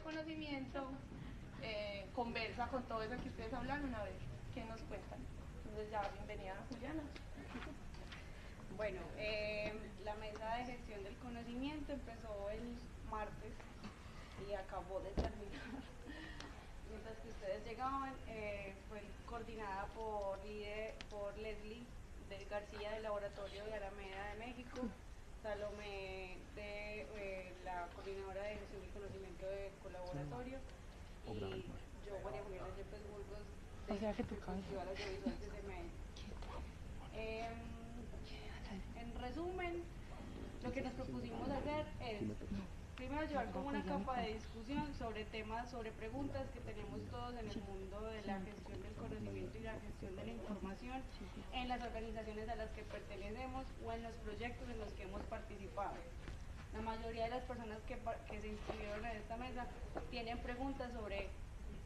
conocimiento conversa con todo eso que ustedes hablaron, a ver qué nos cuentan. Entonces ya, bienvenida Juliana. Bueno, la mesa de gestión del conocimiento empezó el martes y acabó de terminar. Mientras que ustedes llegaban, fue coordinada por Leslie del García del Laboratorio de Alameda de México, Salomé de la Coordinadora de Gestión del Conocimiento del Colaboratorio y yo, María Juliana Yepes Burgos, de Festival Audiovisual de CME. En resumen, lo que nos propusimos hacer es primero llevar como una capa de discusión sobre temas, sobre preguntas que tenemos todos en el mundo de la gestión del conocimiento y la gestión de la información en las organizaciones a las que pertenecemos o en los proyectos en los que hemos participado. La mayoría de las personas que se inscribieron en esta mesa tienen preguntas sobre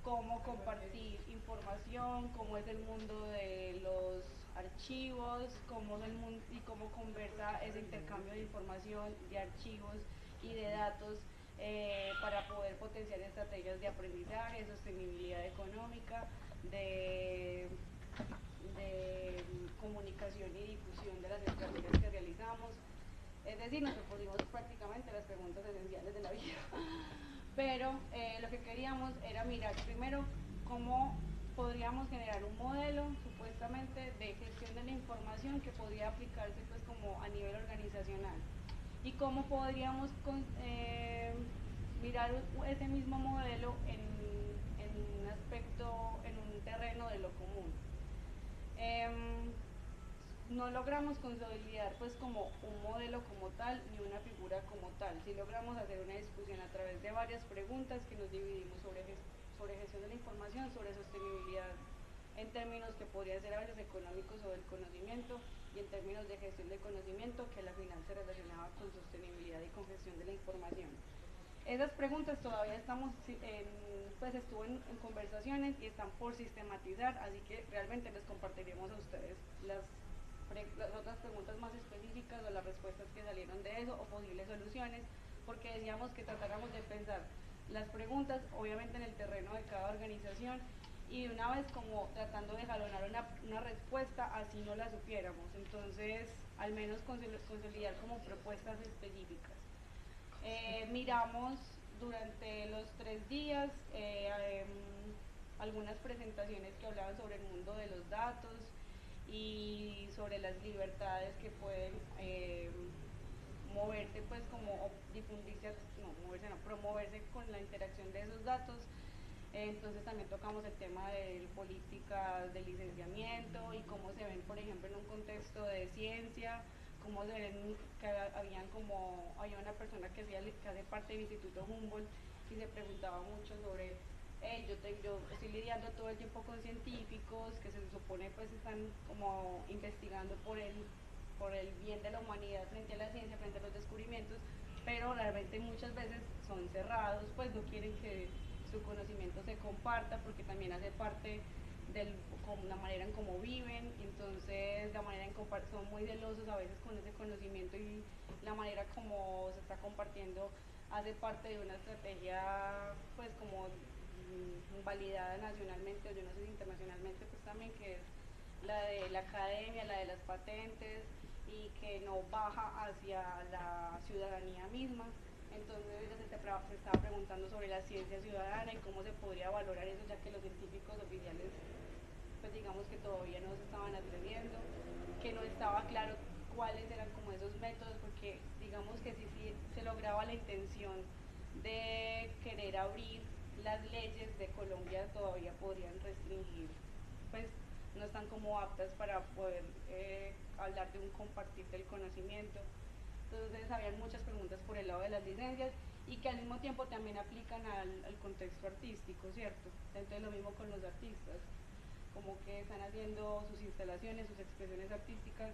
cómo compartir información, cómo es el mundo de los archivos, cómo es el mundo y cómo conversa ese intercambio de información, de archivos y de datos para poder potenciar estrategias de aprendizaje, sostenibilidad económica, de comunicación y difusión de las estrategias que realizamos. Es decir, nos propusimos prácticamente las preguntas esenciales de la vida. Pero lo que queríamos era mirar primero cómo podríamos generar un modelo supuestamente de gestión de la información que podría aplicarse pues como a nivel organizacional y cómo podríamos mirar ese mismo modelo en un aspecto, en un terreno de lo común. No logramos consolidar pues como un modelo como tal ni una figura como tal. Sí logramos hacer una discusión a través de varias preguntas que nos dividimos sobre gestión de la información, sobre sostenibilidad en términos que podrían ser a veces económicos o del conocimiento y en términos de gestión del conocimiento que a la final se relacionaba con sostenibilidad y con gestión de la información. Esas preguntas todavía estamos, pues estuvo en conversaciones y están por sistematizar, así que realmente les compartiremos a ustedes las otras preguntas más específicas o las respuestas que salieron de eso o posibles soluciones, porque decíamos que tratáramos de pensar las preguntas obviamente en el terreno de cada organización y de una vez como tratando de jalonar una respuesta así no la supiéramos, entonces al menos consolidar como propuestas específicas. Miramos durante los 3 días algunas presentaciones que hablaban sobre el mundo de los datos y sobre las libertades que pueden moverse, pues como difundirse, no, moverse no, promoverse con la interacción de esos datos. Entonces también tocamos el tema de políticas de licenciamiento y cómo se ven, por ejemplo, en un contexto de ciencia, cómo se ven que había una persona que hace parte del Instituto Humboldt y se preguntaba mucho sobre yo estoy lidiando todo el tiempo con científicos que se supone pues están como investigando por el bien de la humanidad frente a la ciencia, frente a los descubrimientos, pero realmente muchas veces son cerrados, pues no quieren que su conocimiento se comparta porque también hace parte de la manera en cómo viven, entonces la manera en son muy celosos a veces con ese conocimiento y la manera como se está compartiendo hace parte de una estrategia pues como validada nacionalmente o yo no sé si internacionalmente pues también, que es la de la academia, la de las patentes y que no baja hacia la ciudadanía misma. Entonces ella se estaba preguntando sobre la ciencia ciudadana y cómo se podría valorar eso, ya que los científicos oficiales pues digamos que todavía no se estaban atreviendo, que no estaba claro cuáles eran como esos métodos, porque digamos que si se lograba la intención de querer abrir las leyes de Colombia todavía podrían restringir, pues no están como aptas para poder hablar de un compartir del conocimiento. Entonces habían muchas preguntas por el lado de las licencias y que al mismo tiempo también aplican al contexto artístico, ¿cierto? Entonces lo mismo con los artistas, como que están haciendo sus instalaciones, sus expresiones artísticas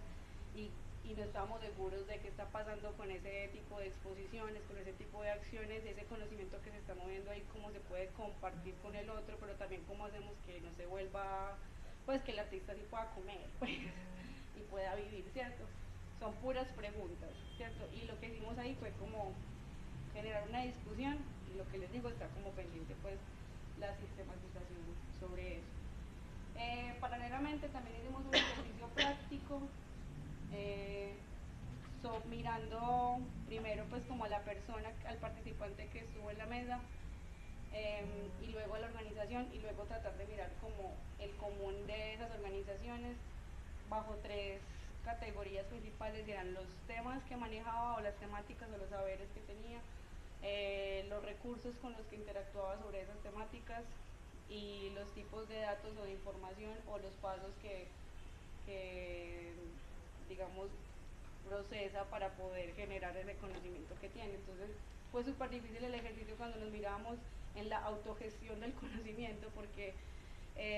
y no estamos seguros de qué está pasando con ese tipo de exposiciones, con ese tipo de acciones, ese conocimiento que se está moviendo ahí, cómo se puede compartir con el otro, pero también cómo hacemos que no se vuelva, pues que el artista sí pueda comer, pues, y pueda vivir, ¿cierto? Son puras preguntas, ¿cierto? Y lo que hicimos ahí fue como generar una discusión lo que les digo, está como pendiente pues la sistematización sobre eso. Paralelamente también hicimos un ejercicio práctico, mirando primero pues como a la persona, al participante que estuvo en la mesa, y luego a la organización, y luego tratar de mirar como el común de esas organizaciones bajo tres categorías principales. Eran los temas que manejaba o las temáticas o los saberes que tenía, los recursos con los que interactuaba sobre esas temáticas y los tipos de datos o de información o los pasos que digamos procesa para poder generar ese conocimiento que tiene. Entonces fue súper difícil el ejercicio cuando nos mirábamos en la autogestión del conocimiento, porque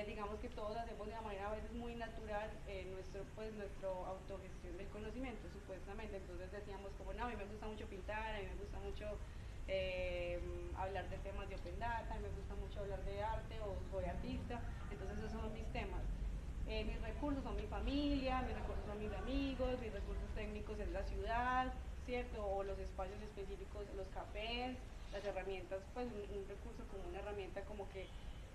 digamos que todos hacemos de una manera a veces muy natural nuestra autogestión del conocimiento, supuestamente. Entonces decíamos como, no, a mí me gusta mucho pintar, a mí me gusta mucho hablar de temas de open data, a mí me gusta mucho hablar de arte o soy artista, entonces esos son mis temas. Mis recursos son mi familia, mis recursos son mis amigos, mis recursos técnicos es la ciudad, ¿cierto? O los espacios específicos, los cafés, las herramientas, pues un recurso como una herramienta, como que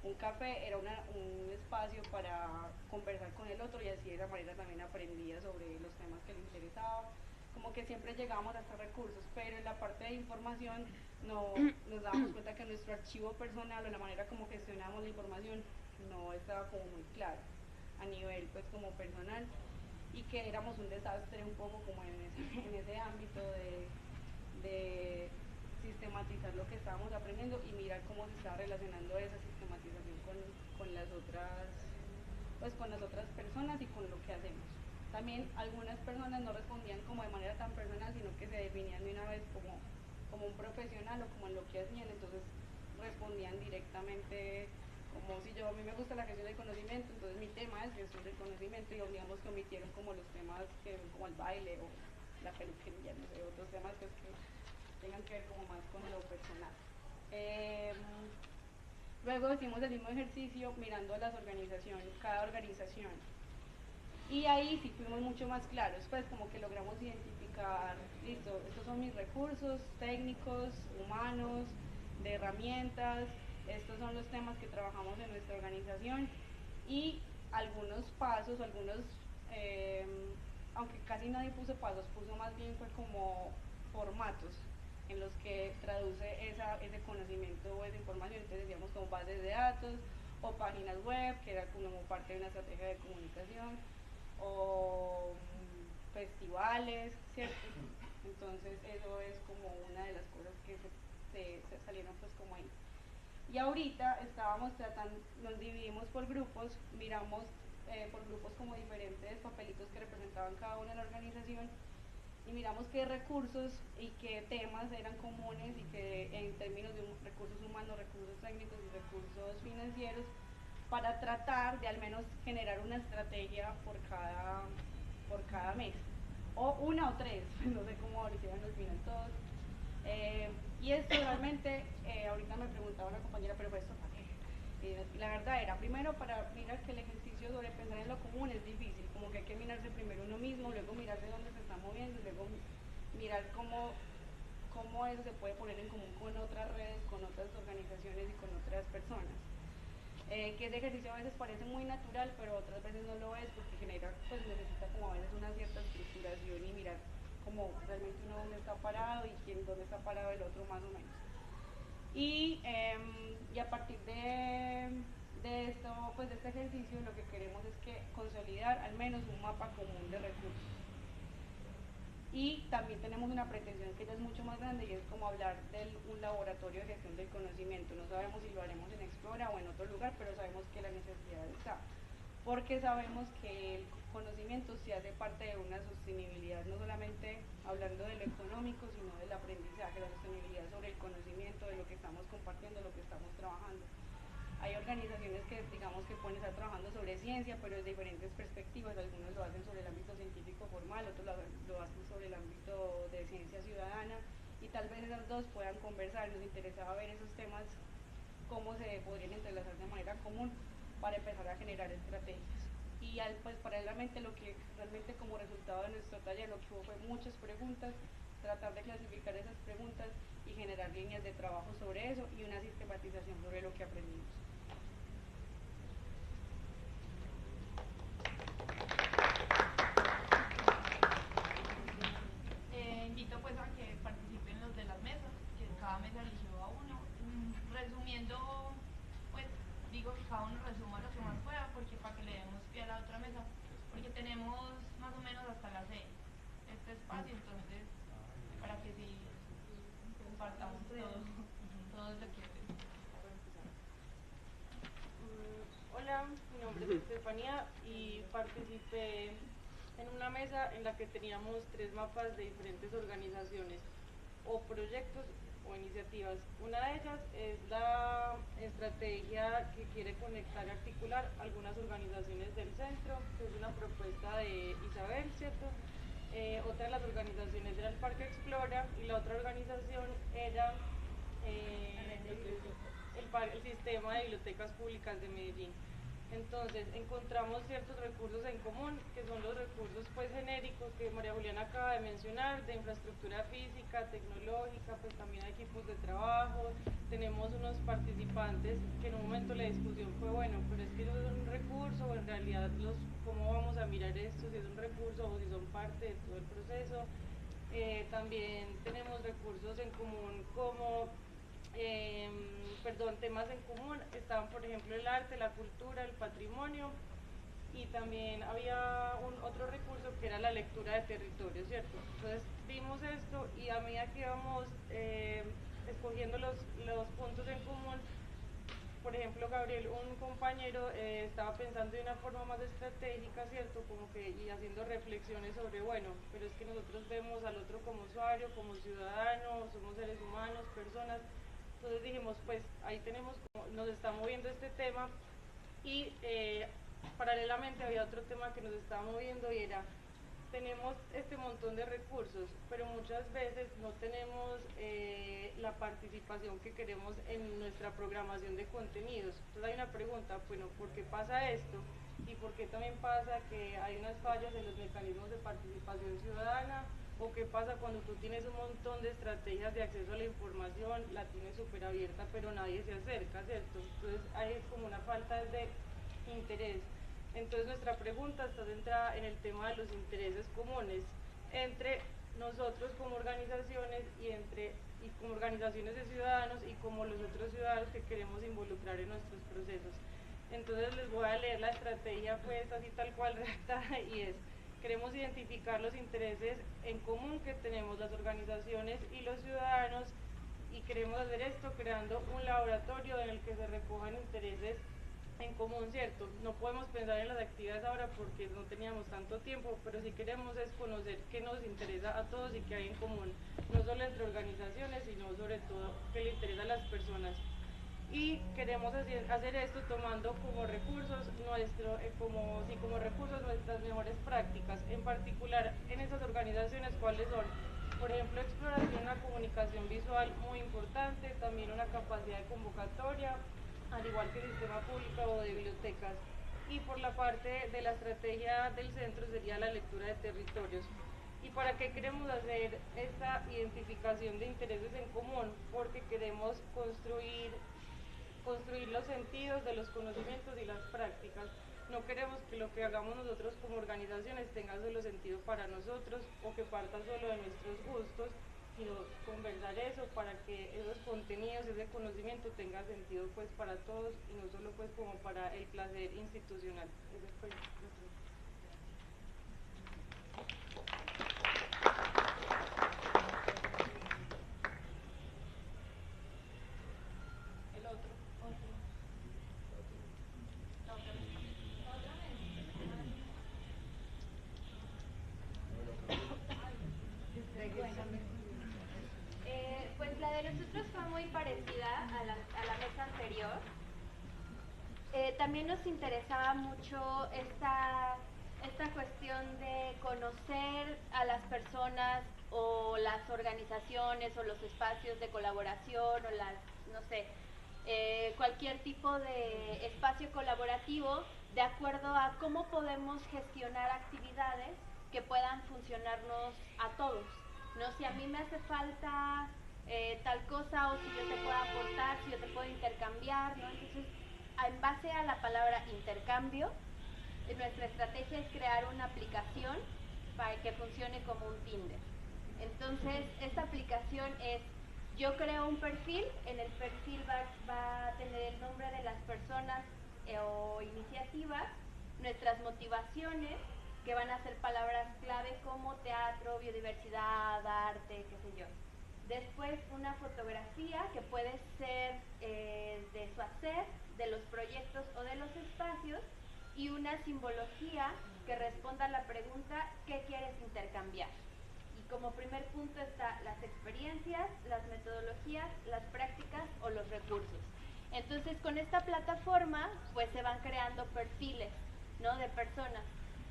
un café era un espacio para conversar con el otro, y así de esa manera también aprendía sobre los temas que le interesaban. Como que siempre llegamos a estos recursos, pero en la parte de información nos damos cuenta que nuestro archivo personal o la manera como gestionamos la información no estaba como muy claro a nivel pues como personal, y que éramos un desastre un poco como en ese ámbito de sistematizar lo que estábamos aprendiendo y mirar cómo se estaba relacionando esa sistematización con las otras, pues con las otras personas y con lo que hacemos. También algunas personas no respondían como de manera tan personal, sino que se definían de una vez como un profesional o como en lo que hacían, entonces respondían directamente como si a mí me gusta la gestión del conocimiento, entonces mi tema es gestión del conocimiento, y digamos que omitieron como los temas como el baile o la peluquería, no sé, otros temas pues que tengan que ver como más con lo personal. Luego hicimos el mismo ejercicio mirando a las organizaciones, cada organización. Y ahí sí fuimos mucho más claros, pues como que logramos identificar, listo, estos son mis recursos técnicos, humanos, de herramientas, estos son los temas que trabajamos en nuestra organización, y algunos pasos, aunque casi nadie puso pasos, puso más bien fue como formatos en los que traduce ese conocimiento o esa información. Entonces decíamos como bases de datos o páginas web, que era como parte de una estrategia de comunicación, o festivales, ¿cierto? Entonces eso es como una de las cosas que se salieron pues como ahí. Y ahorita estábamos tratando, nos dividimos por grupos, miramos por grupos como diferentes papelitos que representaban cada una de la organización, y miramos qué recursos y qué temas eran comunes, y que en términos de recursos humanos, recursos técnicos y recursos financieros, para tratar de al menos generar una estrategia por cada mes, o una o tres, no sé cómo lo hicieron al final todos. Y esto realmente, ahorita me preguntaba una compañera, pero esto para qué. La verdad era primero para mirar que el ejercicio sobre pensar en lo común es difícil, como que hay que mirarse primero uno mismo, luego mirar de dónde se está moviendo, y luego mirar cómo eso se puede poner en común con otras redes, con otras organizaciones y con otras personas. Que ese ejercicio a veces parece muy natural, pero otras veces no lo es, porque pues necesita como a veces una cierta estructuración y mirar como realmente uno dónde está parado y dónde está parado el otro más o menos. Y a partir de esto, pues de este ejercicio, lo que queremos es que consolidar al menos un mapa común de recursos. Y también tenemos una pretensión que ya es mucho más grande, y es como hablar de un laboratorio de gestión del conocimiento. No sabemos si lo haremos en Explora o en otro lugar, pero sabemos que la necesidad está, porque sabemos que el conocimiento sí hace parte de una sostenibilidad, no solamente hablando de lo económico, sino del aprendizaje, la sostenibilidad sobre el conocimiento, de lo que estamos compartiendo, lo que estamos trabajando. Hay organizaciones que digamos que pueden estar trabajando sobre ciencia, pero desde diferentes perspectivas. Algunos lo hacen sobre el ámbito científico formal, otros lo hacen sobre el ámbito de ciencia ciudadana, y tal vez esas dos puedan conversar. Nos interesaba ver esos temas, cómo se podrían entrelazar de manera común para empezar a generar estrategias. Y pues paralelamente, lo que realmente como resultado de nuestro taller lo que hubo fue muchas preguntas, tratar de clasificar esas preguntas y generar líneas de trabajo sobre eso y una sistematización sobre lo que aprendimos. Invito pues a que participen los de las mesas, que cada mesa eligió a uno. Resumiendo, pues digo que cada uno resuma lo que más pueda, porque para que le demos pie a la otra mesa, porque tenemos más o menos hasta las 6 este espacio, entonces para que si compartamos todos lo que hacemos. Hola, mi nombre es Estefanía y participé en una mesa en la que teníamos 3 mapas de diferentes organizaciones o proyectos o iniciativas. Una de ellas es la estrategia que quiere conectar y articular algunas organizaciones del centro, que es una propuesta de Isabel, ¿cierto? Otra de las organizaciones era el Parque Explora y la otra organización era el sistema de bibliotecas públicas de Medellín. Entonces encontramos ciertos recursos en común, que son los recursos pues genéricos que María Juliana acaba de mencionar, de infraestructura física, tecnológica, pues también equipos de trabajo. Tenemos unos participantes que en un momento la discusión fue, bueno, pero es que eso es un recurso, o en realidad cómo vamos a mirar esto, si es un recurso o si son parte de todo el proceso. También tenemos recursos en común como temas en común estaban, por ejemplo, el arte, la cultura, el patrimonio, y también había otro recurso que era la lectura de territorio, ¿cierto? Entonces vimos esto y a medida que íbamos escogiendo los puntos en común, por ejemplo, Gabriel, un compañero, estaba pensando de una forma más estratégica, ¿cierto? Como que y haciendo reflexiones sobre, bueno, pero es que nosotros vemos al otro como usuario, como ciudadano, somos seres humanos, personas. Entonces dijimos, pues ahí tenemos, nos está moviendo este tema y paralelamente había otro tema que nos estaba moviendo y era, tenemos este montón de recursos, pero muchas veces no tenemos la participación que queremos en nuestra programación de contenidos. Entonces hay una pregunta, bueno, ¿por qué pasa esto? ¿Y por qué también pasa que hay unas fallas en los mecanismos de participación ciudadana? ¿O qué pasa cuando tú tienes un montón de estrategias de acceso a la información, la tienes súper abierta, pero nadie se acerca, ¿cierto? Entonces hay como una falta de interés. Entonces nuestra pregunta está centrada en el tema de los intereses comunes entre nosotros como organizaciones y como organizaciones de ciudadanos y como los otros ciudadanos que queremos involucrar en nuestros procesos. Entonces les voy a leer la estrategia pues así tal cual redactada y es: queremos identificar los intereses en común que tenemos las organizaciones y los ciudadanos y queremos hacer esto creando un laboratorio en el que se recojan intereses en común, ¿cierto? No podemos pensar en las actividades ahora porque no teníamos tanto tiempo, pero sí queremos es conocer qué nos interesa a todos y qué hay en común, no solo entre organizaciones, sino sobre todo qué le interesa a las personas. Y queremos hacer esto tomando como recursos como recursos nuestras mejores prácticas, en particular en esas organizaciones, cuáles son, por ejemplo, exploración, una comunicación visual muy importante, también una capacidad de convocatoria, al igual que el sistema público o de bibliotecas. Y por la parte de la estrategia del centro sería la lectura de territorios. ¿Y para qué queremos hacer esta identificación de intereses en común? Porque queremos construir los sentidos de los conocimientos y las prácticas. No queremos que lo que hagamos nosotros como organizaciones tenga solo sentido para nosotros o que parta solo de nuestros gustos, sino conversar eso para que esos contenidos, ese conocimiento tenga sentido pues para todos y no solo pues como para el placer institucional. Ese fue El otro. La otra vez. Pues la de nosotros fue muy parecida a la mesa anterior. También nos interesaba mucho esta cuestión de conocer a las personas o las organizaciones o los espacios de colaboración o no sé, cualquier tipo de espacio colaborativo de acuerdo a cómo podemos gestionar actividades que puedan funcionarnos a todos. No, si a mí me hace falta tal cosa, o si yo te puedo aportar, si yo te puedo intercambiar, ¿no? Entonces, en base a la palabra intercambio, nuestra estrategia es crear una aplicación para que funcione como un Tinder. Entonces, esta aplicación es, yo creo un perfil, en el perfil va a tener el nombre de las personas o iniciativas, nuestras motivaciones, que van a ser palabras clave como teatro, biodiversidad, arte, qué sé yo. Después una fotografía que puede ser de su hacer, de los proyectos o de los espacios, y una simbología que responda a la pregunta ¿qué quieres intercambiar? Y como primer punto está las experiencias, las metodologías, las prácticas o los recursos. Entonces con esta plataforma pues se van creando perfiles, ¿no? De personas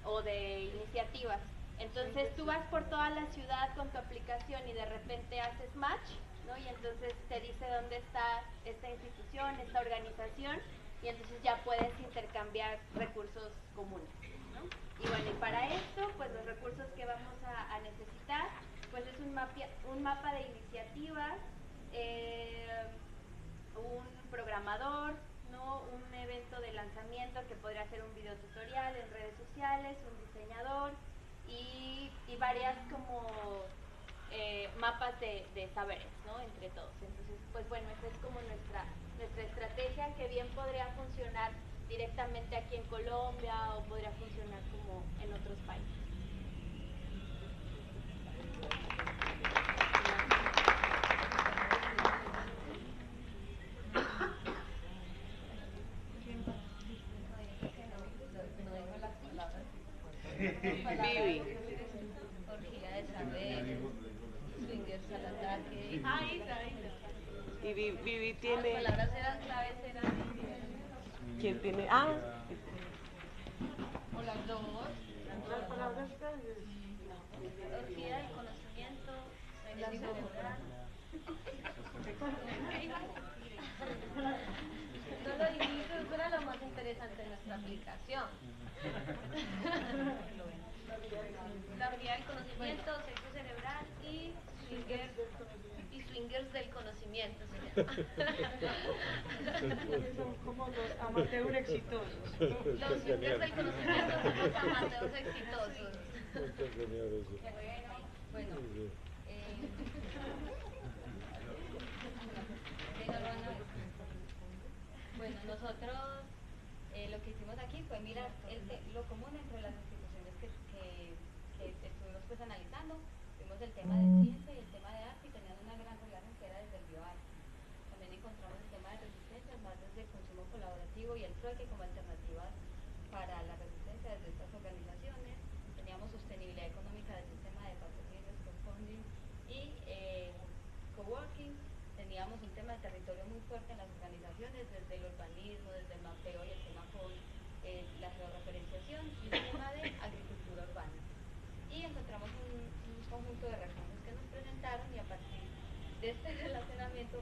o de iniciativas. Entonces tú vas por toda la ciudad con tu aplicación y de repente haces match, ¿no? Y entonces te dice dónde está esta institución, esta organización, y entonces ya puedes intercambiar recursos comunes, ¿no? Y bueno, y para esto, pues los recursos que vamos a necesitar, pues es un mapa de iniciativas, un programador, ¿no? Un evento de lanzamiento que podría ser un video tutorial en redes sociales, un diseñador y varias como mapas de saberes, ¿no? Entre todos. Entonces, pues bueno, esa es como nuestra estrategia, que bien podría funcionar directamente aquí en Colombia o podría funcionar como en otros países. Vivi. Orgía de saber, swingers al ataque. Y Vivi Las tiene... palabras eran claves, eran. ¿Quién tiene? Ah, O las dos. Las palabras claves. Orgía del conocimiento, la cerebral. No lo dijiste, eso era lo más interesante de nuestra aplicación. La orgía del conocimiento, sexo cerebral y swingers del conocimiento se llama. Son como los amateurs exitosos. Los swingers del conocimiento son los amateurs exitosos. Bueno, bueno, nosotros lo que hicimos aquí fue mirar lo común entre las instituciones que estuvimos pues analizando. Vimos el tema de ciencia y el tema de arte y tenían una gran relación que era desde el bioarte. También encontramos el tema de resistencias más desde el consumo colaborativo y el trueque como alternativas para la resistencia desde estas organizaciones. Teníamos sostenibilidad económica del sistema de patrocinios, crowdfunding y coworking. Teníamos un tema de territorio muy fuerte en las organizaciones, desde el urbanismo, desde el mapeo y el tema con la georreferenciación y el tema de agricultura urbana. Y encontramos un conjunto de recursos que nos presentaron y a partir de este relacionamiento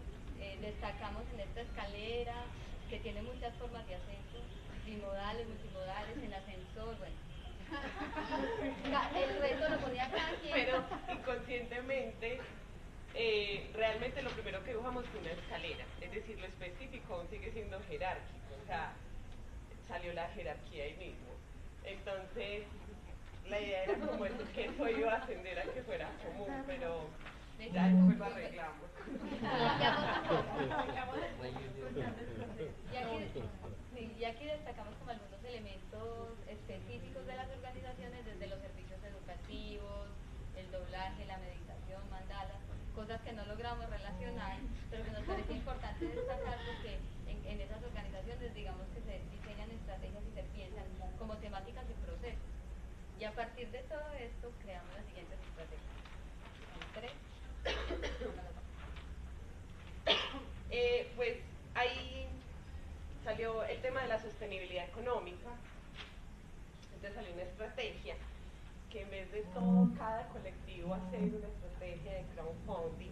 destacamos en esta escalera que tiene muchas formas de ascenso, bimodales, multimodales, en ascensor, bueno. El resto lo ponía cada quien. pero inconscientemente, realmente lo primero que dibujamos fue una escalera, es decir, lo específico aún sigue siendo jerárquico, o sea, salió la jerarquía ahí mismo. Entonces, la idea era como eso, que eso iba a ascender a que fuera común, pero ya después lo arreglamos. Y aquí destacamos como algunos elementos específicos de las organizaciones, desde los servicios educativos, el doblaje, la meditación, mandalas, cosas que no logramos relacionar, pero que nos parece importante destacar porque en esas organizaciones digamos que se diseñan estrategias y se piensan como temáticas y procesos. Y a partir de todo esto creamos las siguientes estrategias. Pues ahí salió el tema de la sostenibilidad económica. Entonces salió una estrategia que en vez de todo cada colectivo hacer una estrategia de crowdfunding,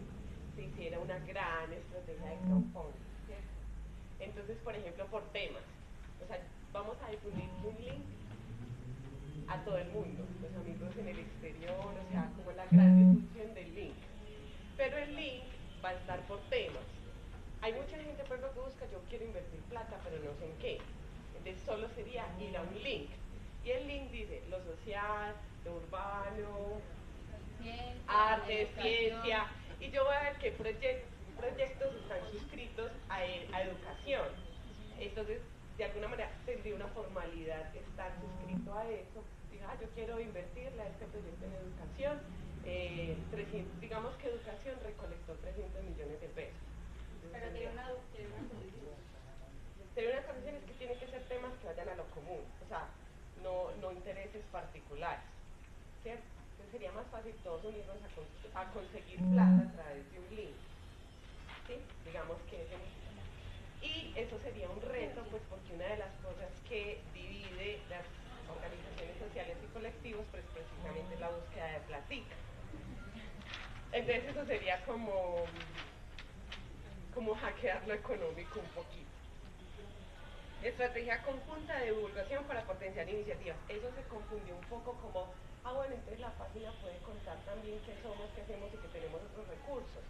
se hiciera una gran estrategia de crowdfunding, ¿cierto? Entonces, por ejemplo, por temas, o sea, vamos a difundir un link a todo el mundo, los amigos en el exterior, o sea, como la gran difusión del link. Pero el link va va a estar por temas. Hay mucha gente pues lo que busca, yo quiero invertir plata, pero no sé en qué. Entonces solo sería ir a un link. Y el link dice lo social, lo urbano, arte, ciencia. Y yo voy a ver qué proyectos están suscritos a educación. Entonces, de alguna manera tendría una formalidad estar suscrito a eso. Diga, yo quiero invertirle a este proyecto en educación. 300, digamos que educación recolectó 300 millones de pesos. Pero tiene una condición. Tener una condición es que tienen que ser temas que vayan a lo común, o sea, no intereses particulares, ¿cierto? Entonces sería más fácil todos unirnos a conseguir plata a través de un link, ¿sí? Digamos que ese. Y eso sería un reto, pues porque una de las cosas que divide las organizaciones sociales y colectivos, pues precisamente es la búsqueda de platica. Entonces eso sería como hackear lo económico un poquito. Estrategia conjunta de divulgación para potenciar iniciativas. Eso se confundió un poco como, bueno, entonces la página puede contar también qué somos, qué hacemos y que tenemos otros recursos.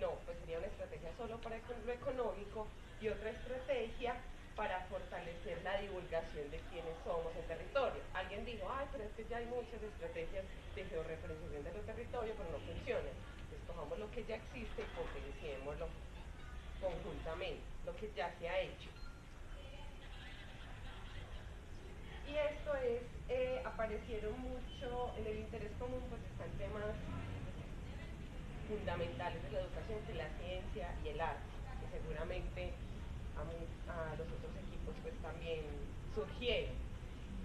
No, pues sería una estrategia solo para lo económico y otra estrategia para fortalecer la divulgación de quiénes somos en territorio. Alguien dijo, pero es que ya hay muchas estrategias de georreferenciación de los territorios, pero no funcionan. Escojamos lo que ya existe y potenciémoslo conjuntamente, lo que ya se ha hecho. Y esto es, aparecieron mucho en el interés común, pues están temas fundamentales de la educación, que la ciencia y el arte, que seguramente a los otros equipos pues también surgieron.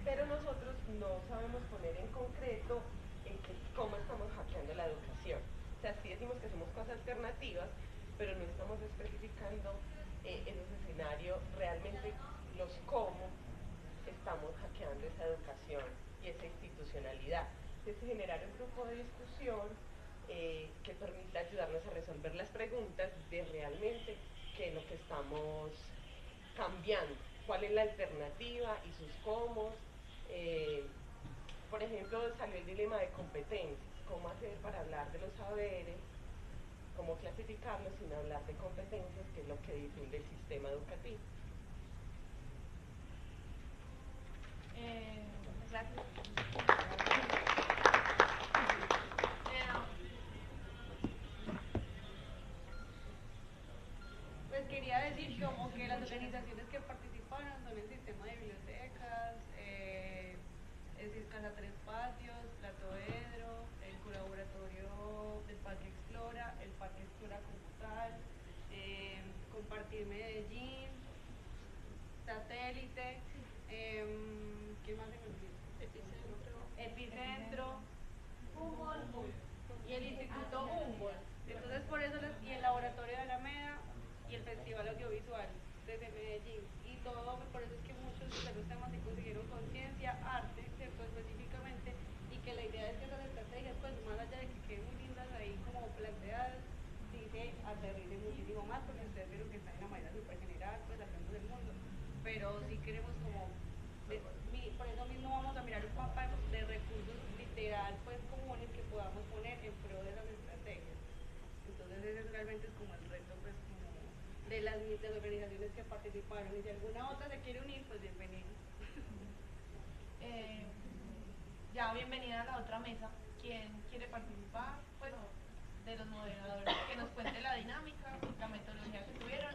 Pero nosotros no sabemos poner en concreto cómo estamos hackeando la educación. O sea, sí decimos que somos cosas alternativas, pero no estamos especificando en ese escenario realmente los cómo estamos hackeando esa educación y esa institucionalidad. Entonces, generar un grupo de discusión que permita ayudarnos a resolver las preguntas de realmente qué es lo que estamos cambiando, cuál es la alternativa y sus cómo. Por ejemplo, salió el dilema de competencias, cómo hacer para hablar de los saberes, cómo clasificarlos sin hablar de competencias, que es lo que difunde el sistema educativo. Gracias. Pues quería decir como que las organizaciones que participaron son el sistema de bibliotecas, Casa Tres Patios, Plato Edro, el colaboratorio del Parque Explora, el Parque Explora como tal, Compartir Medellín, Satélite, ¿qué más se me olvidó? Epicentro, Humboldt y el Instituto Humboldt. Entonces por eso y el Laboratorio de Alameda y el Festival Audiovisual desde Medellín. Y todo, por eso es que muchos de los temas se consiguieron conciencia, arte, ¿cierto? Específicamente, y que la idea es que esas estrategias, pues más allá de que queden muy lindas ahí como planteadas, sí se aterricen muchísimo más, porque ustedes vieron que están en la manera súper general, pues hablando del mundo, pero sí queremos como, por eso mismo vamos a mirar un mapa de recursos literal, pues comunes que podamos poner en pro de las estrategias. Entonces ese realmente es como el reto, pues como de las organizaciones que participaron, y si alguna otra se quiere unir, pues bienvenido. Ya bienvenida a la otra mesa. ¿Quién quiere participar? Pues de los moderadores, que nos cuente la dinámica, la metodología que tuvieron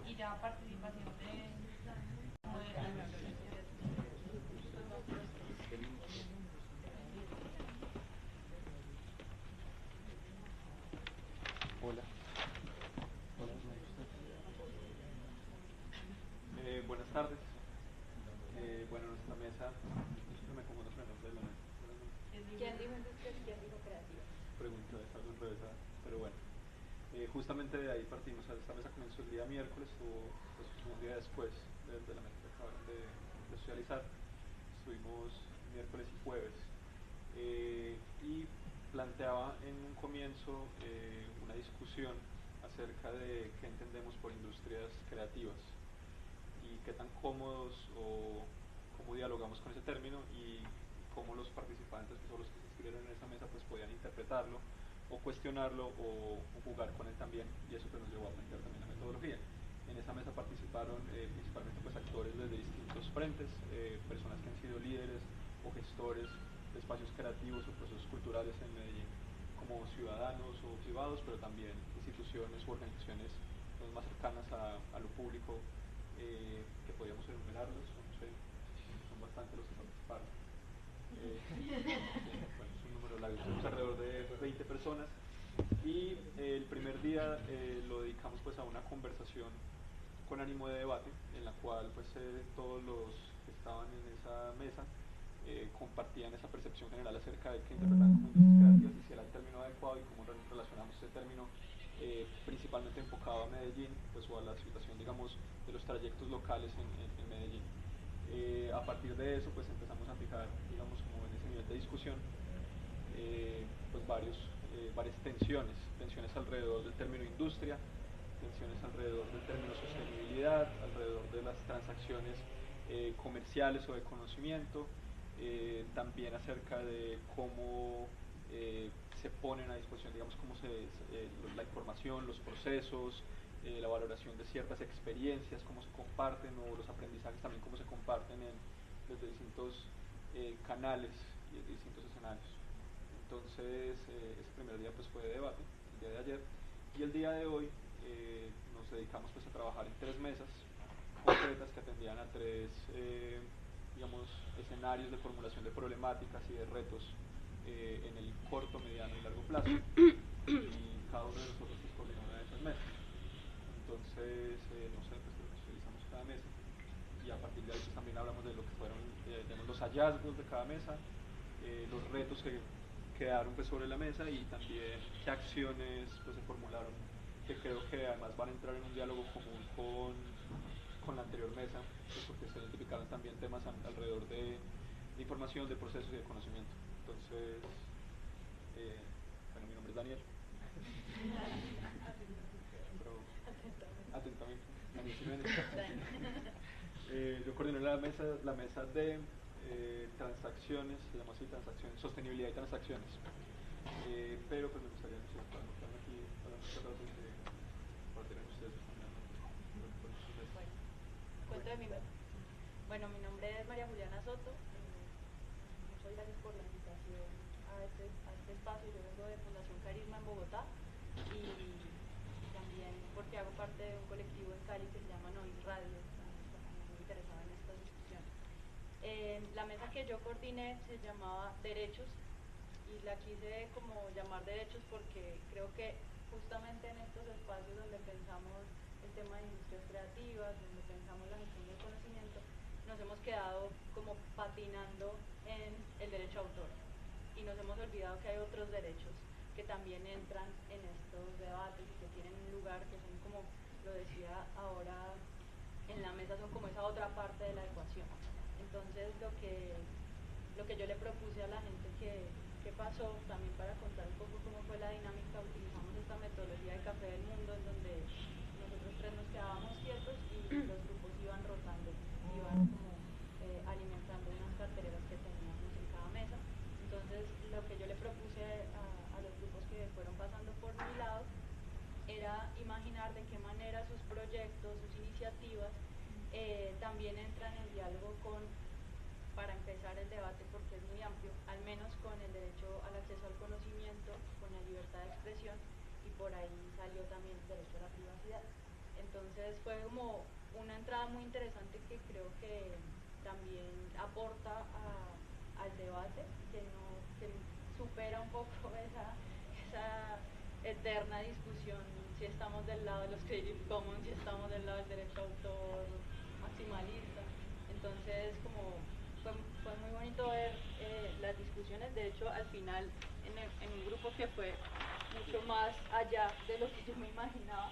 y ya participación de moderadores. Hola. Buenas tardes. Bueno, nuestra mesa, siempre me confundo con el nombre de la mesa. ¿Quién dijo entonces? ¿Quién dijo creativo? Pregunto, es algo enrevesado, pero bueno. Justamente de ahí partimos. Esta mesa comenzó el día miércoles, pues, un día después de la mesa que acabaron de socializar. Estuvimos miércoles y jueves. Y planteaba en un comienzo una discusión acerca de qué entendemos por industrias creativas y qué tan cómodos o cómo dialogamos con ese término y cómo los participantes, pues, o los que se inscribieron en esa mesa, pues podían interpretarlo o cuestionarlo o jugar con él también, y eso pues nos llevó a plantear también la metodología. En esa mesa participaron principalmente pues actores desde distintos frentes, personas que han sido líderes o gestores de espacios creativos o procesos culturales en Medellín, como ciudadanos o privados, pero también instituciones u organizaciones más cercanas a lo público, que podríamos enumerarlos, no sé, son bastantes los que participaron. Bueno, es un número largo, somos alrededor de 20 personas, y el primer día lo dedicamos pues a una conversación con ánimo de debate, en la cual pues todos los que estaban en esa mesa compartían esa percepción general acerca de qué interpretaban como industrias creativas y si era el término adecuado y cómo relacionamos ese término principalmente enfocado a Medellín, pues, o a la situación, digamos, de los trayectos locales en Medellín. A partir de eso pues empezamos a fijar, digamos, como en ese nivel de discusión, pues varias tensiones alrededor del término industria, tensiones alrededor del término sostenibilidad, alrededor de las transacciones comerciales o de conocimiento, también acerca de cómo se ponen a disposición, digamos, cómo la información, los procesos, la valoración de ciertas experiencias, cómo se comparten, o los aprendizajes también cómo se comparten desde distintos canales y desde distintos escenarios. Entonces ese primer día pues fue de debate, el día de ayer, y el día de hoy nos dedicamos pues a trabajar en 3 mesas concretas que atendían a 3 digamos, escenarios de formulación de problemáticas y de retos en el corto, mediano y largo plazo, y cada uno de nosotros pues coordinó una de esas mesas. Entonces, no sé, pues utilizamos cada mesa, y a partir de ahí pues también hablamos de lo que fueron los hallazgos de cada mesa, los retos que quedaron pues sobre la mesa, y también qué acciones pues se formularon, que creo que además van a entrar en un diálogo común con la anterior mesa, pues porque se identificaron también temas alrededor de información, de procesos y de conocimiento. Entonces, bueno, mi nombre es Daniel. Pero, atentamente, Daniel Jiménez. Yo coordino la mesa de transacciones, se llama así, transacciones, sostenibilidad y transacciones. Pero pues me gustaría, no sé, para notarme aquí, para muchos datos que compartirán ustedes también. Cuento de mi web. Bueno, mi nombre es María Juliana Soto. Muchas gracias por la invitación a este espacio. Yo vengo de Fundación Carisma en Bogotá, y también porque hago parte de un colectivo en Cali que se llama Nois Radio, también muy interesada en estas discusiones. La mesa que yo coordiné se llamaba Derechos, y la quise como llamar Derechos porque creo que justamente en estos espacios donde pensamos el tema de industrias creativas, donde pensamos la gestión del conocimiento, nos hemos quedado como patinando en el derecho a autor, y nos hemos olvidado que hay otros derechos que también entran en estos debates y que tienen un lugar, que son, como lo decía ahora en la mesa, son como esa otra parte de la ecuación. Entonces lo que yo le propuse a la gente que pasó, también para contar un poco cómo fue la dinámica, utilizamos esta metodología de Café del Mundo, en donde nosotros 3 nos quedábamos quietos y los grupos iban rotando, iban como alimentando unas carteleras que teníamos en cada mesa. Entonces lo que yo le propuse a los grupos que fueron pasando por mi lado era imaginar de qué manera sus proyectos, sus iniciativas también entran en diálogo para empezar el debate, porque es muy amplio, al menos con el derecho al acceso al conocimiento, con la libertad de expresión, y por ahí salió también el derecho a la privacidad. Entonces fue como una entrada muy interesante que creo que también aporta al debate, que supera un poco esa eterna discusión, si estamos del lado de los Creative Commons, si estamos del lado del derecho a autor maximalista. Entonces fue muy bonito ver las discusiones. De hecho, al final en un grupo que fue mucho más allá de lo que yo me imaginaba,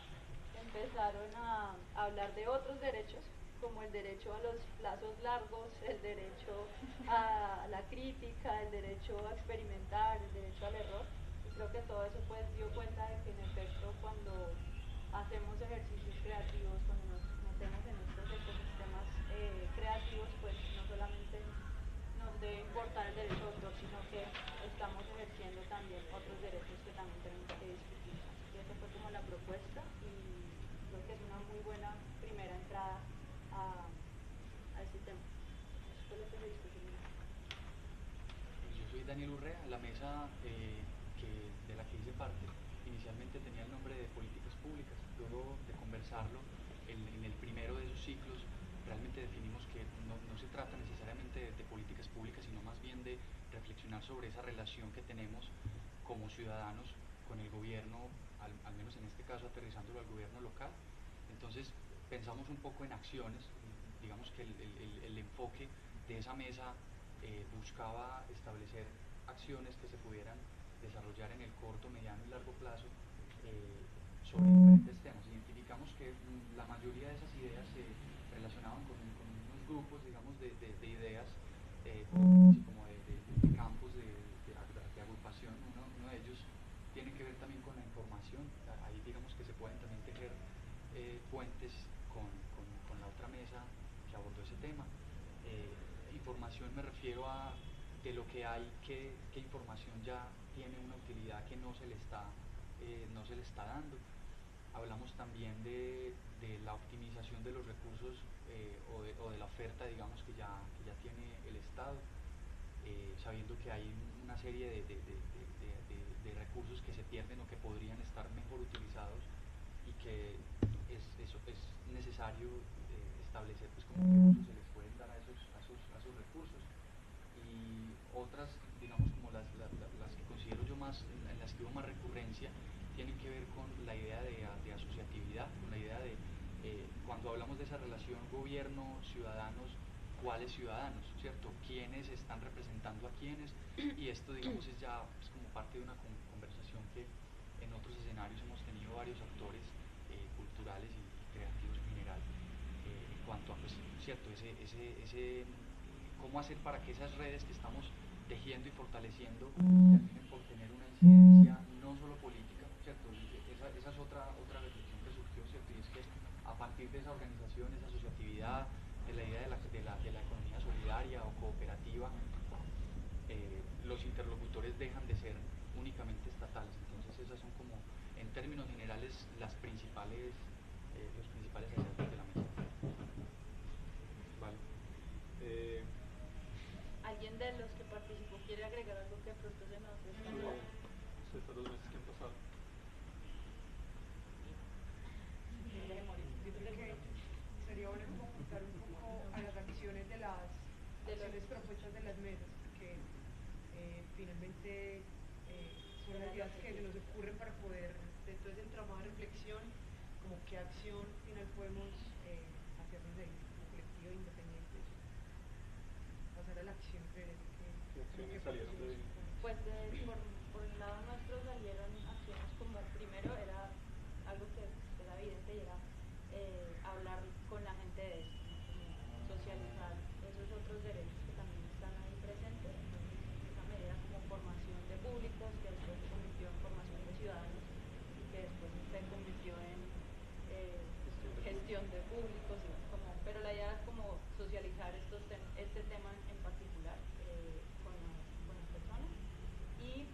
empezaron a hablar de otros derechos, como el derecho a los plazos largos, el derecho a la crítica, el derecho a experimentar, el derecho al error. Y creo que todo eso pues dio cuenta de que en efecto, cuando hacemos ejercicios creativos, cuando nos metemos en estos ecosistemas creativos, pues no solamente nos debe importar el derecho a autor, sino que estamos ejerciendo también otros derechos que también Daniel Urrea. La mesa de la que hice parte inicialmente tenía el nombre de políticas públicas. Luego de conversarlo en el primero de esos ciclos, realmente definimos que no se trata necesariamente de políticas públicas, sino más bien de reflexionar sobre esa relación que tenemos como ciudadanos con el gobierno, al menos en este caso aterrizándolo al gobierno local. Entonces pensamos un poco en acciones, digamos que el enfoque de esa mesa buscaba establecer acciones que se pudieran desarrollar en el corto, mediano y largo plazo sobre diferentes temas. Identificamos que la mayoría de esas ideas se relacionaban con unos grupos, digamos, de ideas, así como de campos de agrupación. Uno de ellos tiene que ver también con la información. Ahí digamos que se pueden también tejer puentes con la otra mesa que abordó ese tema. Información me refiero a de lo que hay, qué información ya tiene una utilidad que no se le está dando. Hablamos también de la optimización de los recursos o de la oferta, digamos, que ya tiene el Estado, sabiendo que hay una serie de recursos que se pierden o que podrían estar mejor utilizados, y que es necesario establecer pues como qué uso se les pueden dar a esos recursos. Y otras, digamos, como las que considero yo más, en las que hubo más recurrencia, tienen que ver con la idea de asociatividad, con la idea de, cuando hablamos de esa relación gobierno-ciudadanos, ¿cuáles ciudadanos? ¿Cierto? ¿Quiénes están representando a quiénes? Y esto, digamos, es ya como parte de una conversación que en otros escenarios hemos tenido varios actores culturales y creativos en general, en cuanto a, pues, cierto, ese cómo hacer para que esas redes que estamos tejiendo y fortaleciendo terminen por tener una incidencia no solo política, ¿cierto? Esa es otra reflexión que surgió, ¿cierto? Y es que a partir de esa organización, esa asociatividad, de la idea de la economía solidaria o cooperativa, los interlocutores dejan de ser únicamente estatales. Entonces esas son como, en términos generales, los principales hallazgos de la mesa. Vale. ¿Alguien de los que participó quiere agregar algo que de pronto se nos escapó? Estos 2 meses que han pasado. Yo creo que sería bueno como apuntar un poco a las acciones de las acciones propuestas de las mesas, porque finalmente son las ideas que se nos ocurren para poder, dentro de ese entramado de reflexión, como qué acción final podemos hacer desde el colectivo independiente, pasar a la acción. ¿Qué acciones salieron de ahí? Pues por el lado nuestro salieron acciones como, primero era algo que era evidente, y era hablar con la gente de esto, socializar esos otros derechos que también están ahí presentes. Entonces, esa medida como formación de públicos, que después se convirtió en formación de ciudadanos, y que después se convirtió en gestión de públicos, y pero la idea es como socializar este tema en particular con las personas. Y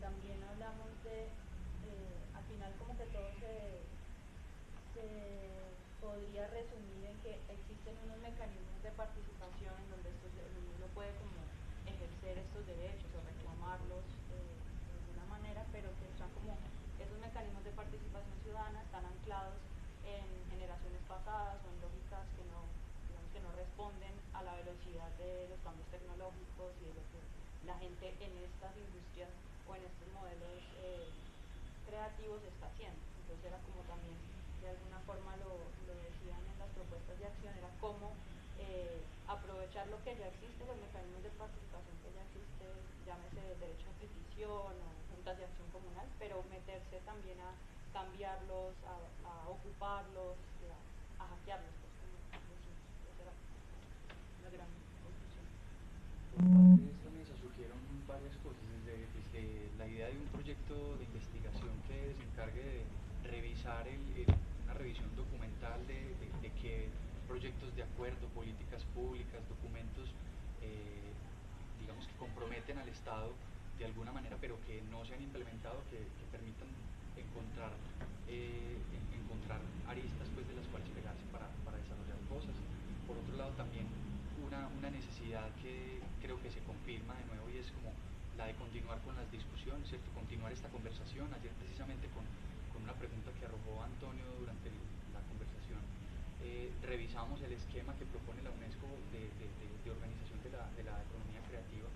también hablamos de, al final como que todo se podría resumir en que existen unos mecanismos de participación en donde uno puede como ejercer estos derechos o reclamarlos de alguna manera, pero que están como, esos mecanismos de participación ciudadana están anclados en generaciones pasadas o en lógicas que no, digamos, que no responden a la velocidad de los cambios tecnológicos y de lo que la gente en estas industrias o en estos modelos creativos está haciendo. Entonces era como también, de alguna forma lo decían en las propuestas de acción, era cómo aprovechar lo que ya existe, los mecanismos de participación que ya existe, llámese derecho a petición o juntas de acción comunal, pero meterse también a cambiarlos, a ocuparlos, a hackearlos, pues, como decimos. Esa era la gran conclusión. Por parte de esta mesa surgieron varias cosas, desde la idea de un proyecto de investigación que se encargue de revisar una revisión documental de qué proyectos de acuerdo, políticas públicas, documentos, digamos, que comprometen al Estado de alguna manera, pero que no se han implementado, que permitan encontrar aristas, pues, de las cuales pegarse para desarrollar cosas. Por otro lado, también una necesidad que creo que se confirma de continuar esta conversación. Ayer precisamente con una pregunta que arrojó Antonio durante la conversación, revisamos el esquema que propone la UNESCO de organización de la economía creativa,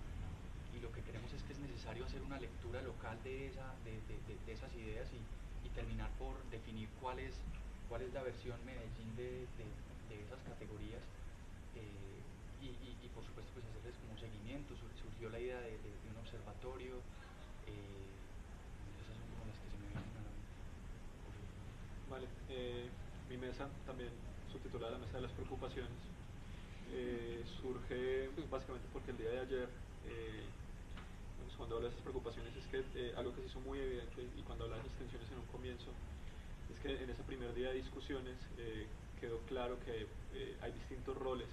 y lo que queremos es que es necesario hacer una lectura local de esas ideas y terminar por definir cuál es la versión Medellín de esas categorías, y por supuesto pues hacerles como seguimiento. Surgió la idea de un observatorio, esas son como las que se me vienen a la mente. Vale, mi mesa, también subtitulada La Mesa de las Preocupaciones, surge básicamente porque el día de ayer, cuando hablo de esas preocupaciones, es que algo que se hizo muy evidente, y cuando hablaba de las tensiones en un comienzo, es que en ese primer día de discusiones quedó claro que hay distintos roles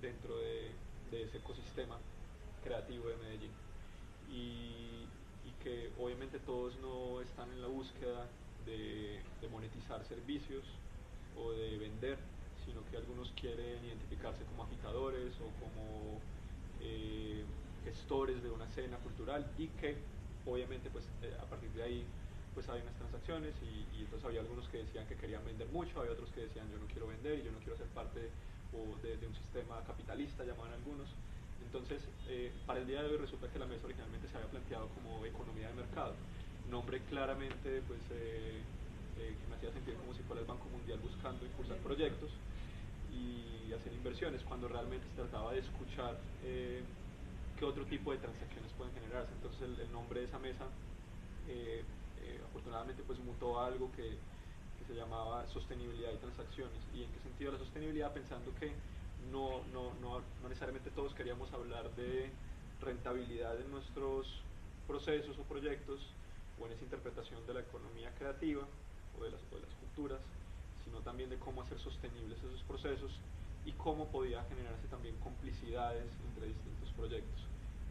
dentro de ese ecosistema creativo de Medellín, y que obviamente todos no están en la búsqueda de monetizar servicios o de vender, sino que algunos quieren identificarse como agitadores o como gestores de una escena cultural, y que obviamente pues a partir de ahí pues hay unas transacciones, y entonces había algunos que decían que querían vender mucho, había otros que decían yo no quiero vender y yo no quiero ser parte de un sistema capitalista, llamaban algunos. Entonces, para el día de hoy resulta que la mesa originalmente se había planteado como economía de mercado, nombre claramente pues, que me hacía sentir como si fuera el Banco Mundial buscando impulsar proyectos y hacer inversiones, cuando realmente se trataba de escuchar qué otro tipo de transacciones pueden generarse. Entonces el nombre de esa mesa afortunadamente pues mutó a algo que se llamaba sostenibilidad y transacciones. ¿Y en qué sentido la sostenibilidad? Pensando que no necesariamente todos queríamos hablar de rentabilidad en nuestros procesos o proyectos o en esa interpretación de la economía creativa o de las culturas, sino también de cómo hacer sostenibles esos procesos y cómo podía generarse también complicidades entre distintos proyectos.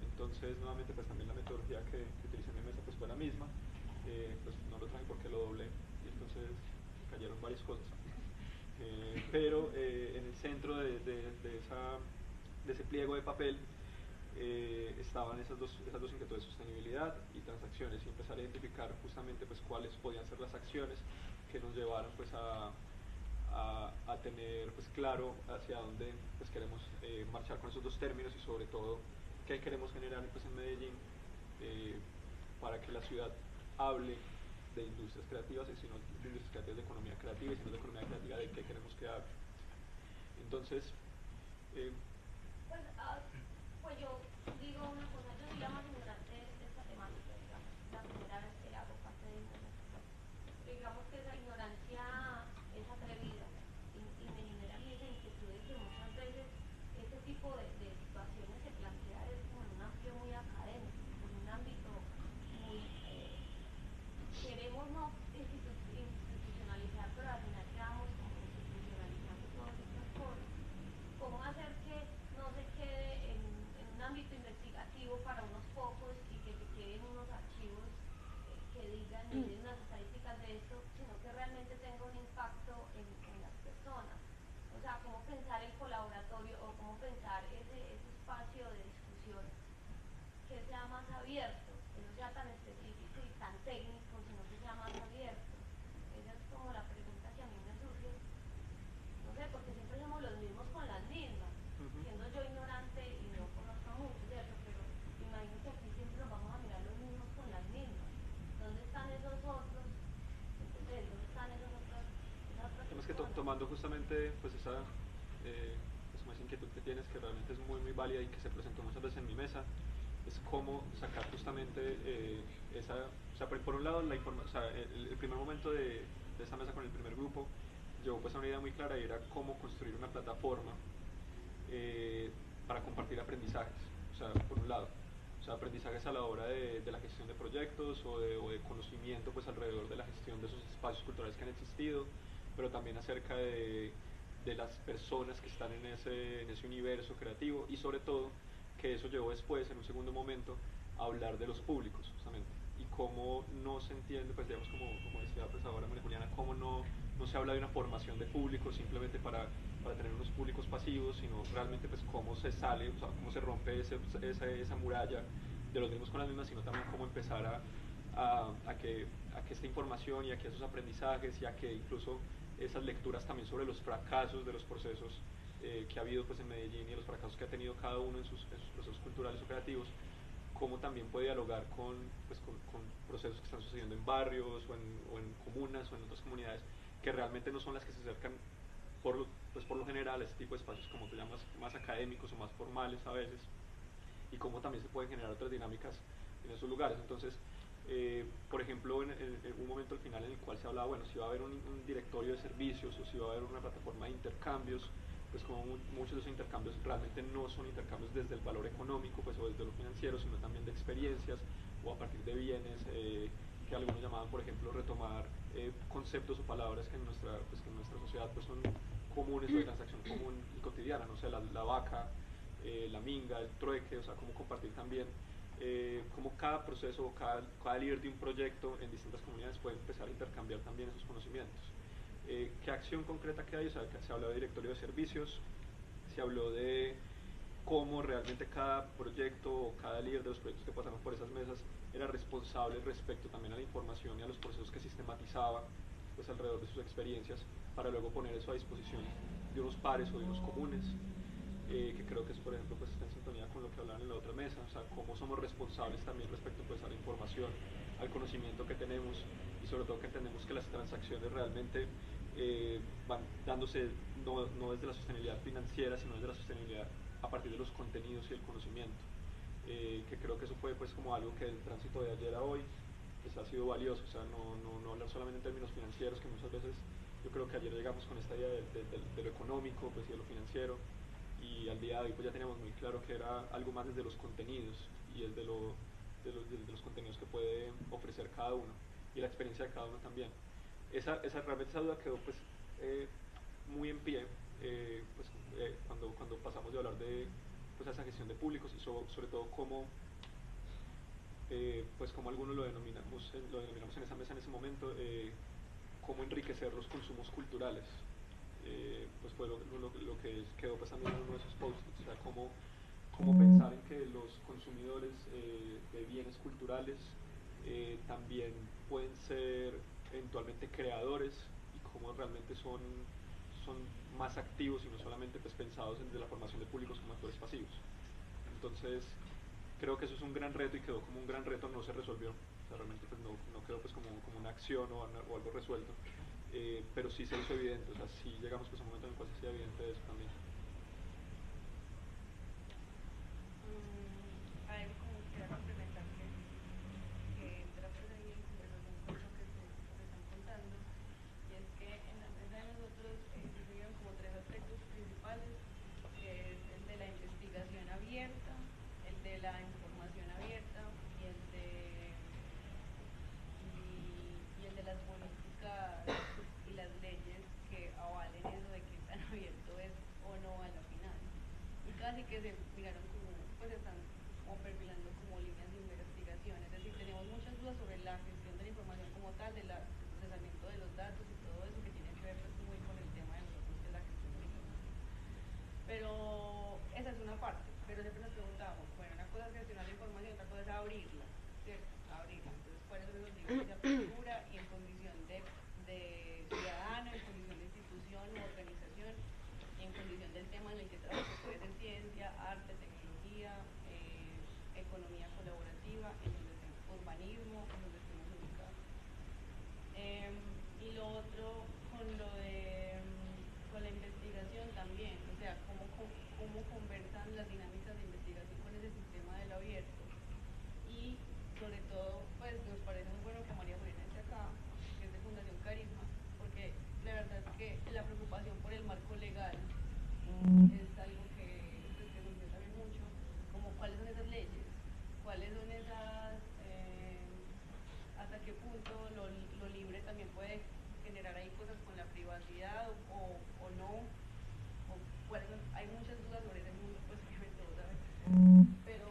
Entonces, nuevamente, pues también la metodología que utilicé en mi mesa pues fue la misma, pues no lo traje porque lo doblé y entonces cayeron varias cosas. Pero en el centro de ese pliego de papel estaban esas dos inquietudes, sostenibilidad y transacciones, y empezar a identificar justamente pues cuáles podían ser las acciones que nos llevaran pues a tener pues claro hacia dónde pues queremos marchar con esos dos términos, y sobre todo qué queremos generar pues en Medellín para que la ciudad hable de industrias creativas, y sino de industrias creativas de economía creativa, y sino de economía creativa de qué queremos que hable. Entonces, pues yo digo una cosa, yo soy la más ignorante de esta temática, digamos, la primera vez que hago parte de una mesa. Digamos que esa ignorancia es atrevida y me genera a mí esa inquietud de que muchas veces este tipo de situaciones se plantea es como en un amplio muy académico, en un ámbito muy queremos no institucionalizar, pero al final quedamos como institucionalizando todas estas cosas. ¿Cómo hacer que no se quede en un ámbito investigativo para unos pocos y que se queden unos archivos que digan y den unas estadísticas de esto, sino que realmente tenga un impacto en las personas? O sea, cómo pensar el colaboratorio o cómo pensar ese espacio de discusión que sea más abierto, que no sea tan específico y tan técnico, sino que sea más abierto. Esa es como la pregunta que a mí me surge. No sé, porque siempre somos los mismos con las mismas, siendo yo ignorante y no conozco mucho, ¿cierto? Pero imagino que aquí siempre nos vamos a mirar los mismos con las mismas. ¿Dónde están esos otros? ¿Entendés? ¿Dónde están esas otras es que tomando justamente pues esa pues, inquietud que tienes, que realmente es muy muy válida y que se presentó muchas veces en mi mesa, es cómo sacar justamente o sea, por un lado o sea, el primer momento de esa mesa con el primer grupo llegó pues a una idea muy clara, y era cómo construir una plataforma para compartir aprendizajes, o sea, por un lado, o sea, aprendizajes a la hora de la gestión de proyectos o de conocimiento pues alrededor de la gestión de esos espacios culturales que han existido, pero también acerca de las personas que están en ese universo creativo, y sobre todo que eso llevó después, en un segundo momento, a hablar de los públicos, justamente, y cómo no se entiende, pues digamos, como decía pues ahora María Juliana, cómo no se habla de una formación de públicos simplemente para tener unos públicos pasivos, sino realmente pues cómo se sale, o sea, cómo se rompe esa muralla de los mismos con las mismas, sino también cómo empezar a que esta información y a que esos aprendizajes y a que incluso esas lecturas también sobre los fracasos de los procesos que ha habido pues en Medellín y los fracasos que ha tenido cada uno en sus procesos culturales o creativos, cómo también puede dialogar con procesos que están sucediendo en barrios o en comunas o en otras comunidades que realmente no son las que se acercan por lo general a este tipo de espacios, como tú llamas, más académicos o más formales a veces, y cómo también se pueden generar otras dinámicas en esos lugares. Entonces, por ejemplo, en un momento al final en el cual se hablaba, bueno, si va a haber un directorio de servicios o si va a haber una plataforma de intercambios, pues como muchos de esos intercambios realmente no son intercambios desde el valor económico pues, o desde lo financiero, sino también de experiencias o a partir de bienes, que algunos llamaban, por ejemplo, retomar conceptos o palabras que en nuestra sociedad pues, son comunes o de transacción común y cotidiana, no sé, la vaca, la minga, el trueque, o sea, cómo compartir también cómo cada proceso o cada líder de un proyecto en distintas comunidades puede empezar a intercambiar también esos conocimientos. ¿Qué acción concreta que hay? O sea, se habló de directorio de servicios, se habló de cómo realmente cada proyecto o cada líder de los proyectos que pasaron por esas mesas era responsable respecto también a la información y a los procesos que sistematizaba pues, alrededor de sus experiencias para luego poner eso a disposición de unos pares o de unos comunes. Que creo que eso, por ejemplo, pues está en sintonía con lo que hablaban en la otra mesa, o sea, cómo somos responsables también respecto pues, a la información, al conocimiento que tenemos y sobre todo que entendemos que las transacciones realmente van dándose no desde la sostenibilidad financiera, sino desde la sostenibilidad a partir de los contenidos y el conocimiento, que creo que eso fue pues como algo que el tránsito de ayer a hoy pues, ha sido valioso, o sea, no hablar solamente en términos financieros, que muchas veces yo creo que ayer llegamos con esta idea de lo económico pues, y de lo financiero, y al día de hoy pues ya teníamos muy claro que era algo más desde los contenidos y desde los contenidos que puede ofrecer cada uno y la experiencia de cada uno también. Realmente esa duda quedó pues muy en pie cuando pasamos de hablar de pues, esa gestión de públicos y sobre todo cómo pues como algunos lo denominamos en esa mesa en ese momento, cómo enriquecer los consumos culturales. Pues fue lo que quedó pues también en uno de esos post-its, o sea, cómo pensar en que los consumidores de bienes culturales también pueden ser eventualmente creadores y cómo realmente son más activos y no solamente pues, pensados desde la formación de públicos como actores pasivos. Entonces, creo que eso es un gran reto y quedó como un gran reto, no se resolvió, o sea, realmente pues, no quedó pues, como una acción o algo resuelto. Pero sí se hizo evidente, o sea, sí llegamos pues a un momento en el cual se hacía evidente eso también. Algo como quisiera complementar que entra pues ahí en conversación con lo que se están contando, y es que en la mesa de nosotros se vieron como tres aspectos principales, que es el de la investigación abierta, el de la información abierta y el de las políticas y las leyes que avalen eso de que tan abierto es o no a la final. Y casi que se miraron como, pues están como perfilando como líneas de investigación, es decir, tenemos muchas dudas sobre la gestión de la información como tal, del procesamiento de los datos y todo eso que tiene que ver pues muy con el tema de nosotros que es la gestión de la información. Pero esa es una parte, pero siempre nos preguntamos, bueno, una cosa es gestionar la información, otra cosa es abrirla, ¿cierto? Abrirla. Entonces, ¿cuáles son esos niveles de apertura y en condición de ciudadano, en condición de institución o organización, y en condición del tema en el que trabaja, que puede ser ciencia, arte, tecnología, economía colaborativa, en donde estemos urbanismo, en donde estemos ubicados. Y lo otro con con la investigación también, o sea, cómo conversan las dinámicas de investigación con ese sistema de lo abierto. Y sobre todo, pues nos parece muy bueno que María Juliana esté acá, que es de Fundación Carisma, porque la verdad es que la preocupación por el marco legal es algo que nos dio también mucho, como cuáles son esas leyes, cuáles son esas, hasta qué punto lo libre también puede generar ahí cosas con la privacidad o no, hay muchas dudas sobre ese mundo, pues obviamente todos saben, pero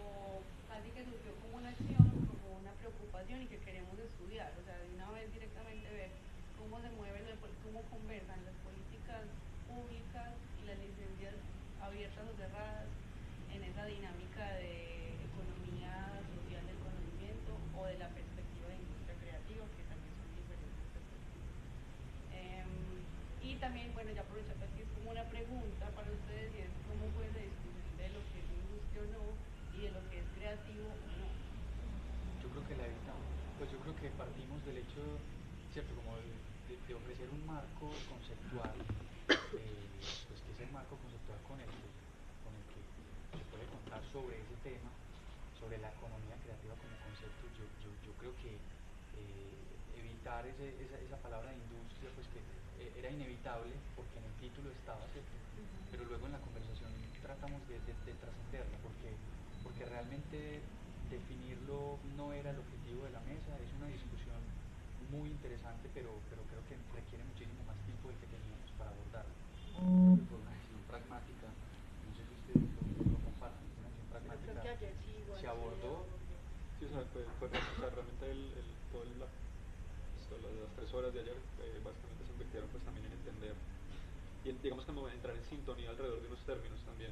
casi que surgió como una acción, como una preocupación y que queremos estudiar, o sea, de una vez directamente ver cómo se mueven, cómo conversan las políticas públicas y las licencias abiertas o cerradas en esa dinámica de economía social del conocimiento o de la perspectiva de también, bueno, ya aprovechando aquí, es como una pregunta para ustedes, y es cómo fue esa discusión de lo que es industria o no, y de lo que es creativo o no. Yo creo que la evitamos. Pues yo creo que partimos del hecho, ¿cierto? Como de ofrecer un marco conceptual, pues que es el marco conceptual con el que se puede contar sobre ese tema, sobre la economía creativa como concepto. Yo creo que evitar esa palabra de industria, pues que era inevitable porque en el título estaba, ¿cierto? Pero luego en la conversación tratamos de trascenderla, porque realmente definirlo no era el objetivo de la mesa. Es una discusión muy interesante, pero creo que requiere muchísimo más tiempo del que teníamos para abordarla. Creo que por una decisión pragmática, no sé si ustedes lo comparten, una decisión pragmática, Creo que ayer sí igual se abordó. Sí, o sea, o sea, realmente todas las 3 horas de ayer básicamente se invirtieron pues también en entender y digamos como entrar en sintonía alrededor de unos términos también.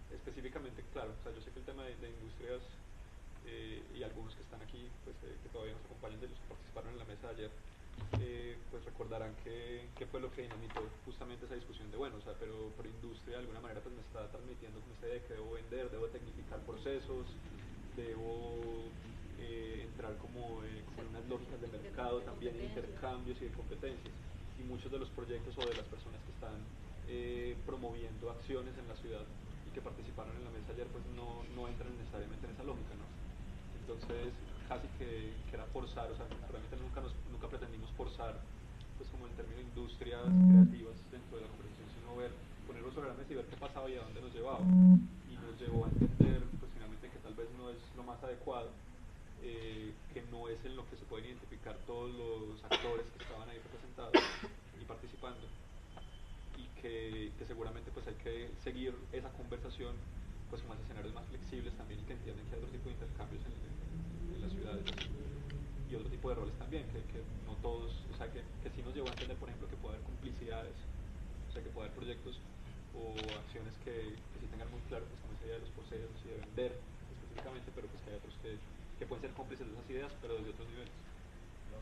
Específicamente, claro, o sea, yo sé que el tema de industrias y algunos que están aquí, pues que todavía nos acompañan, de los que participaron en la mesa de ayer, pues recordarán que fue lo que dinamitó justamente esa discusión de, bueno, o sea, pero industria de alguna manera pues me está transmitiendo como esta idea de que debo vender, debo tecnificar procesos, debo entrar como en unas lógicas de mercado también, de intercambios y de competencias. Y muchos de los proyectos o de las personas que están promoviendo acciones en la ciudad y que participaron en la mesa ayer, pues no entran necesariamente en esa lógica, ¿no? Entonces, casi que era forzar, o sea, realmente nunca pretendimos forzar, pues como el término industrias creativas dentro de la conversación, sino ponerlo sobre la mesa y ver qué pasaba y a dónde nos llevaba. Y nos llevó a entender, pues finalmente, que tal vez no es lo más adecuado, que no es en lo que se pueden identificar todos los actores que estaban ahí representados y participando, y que seguramente pues hay que seguir esa conversación pues con más escenarios más flexibles también, y que entienden que hay otro tipo de intercambios en las ciudades y otro tipo de roles también, que no todos, o sea, que sí nos llevó a entender, por ejemplo, que puede haber complicidades, o sea, que puede haber proyectos o acciones que sí tengan muy claro pues como esa idea de los procesos y de vender específicamente, pero pues que hay otros que pueden ser cómplices de esas ideas, pero desde otros niveles. No.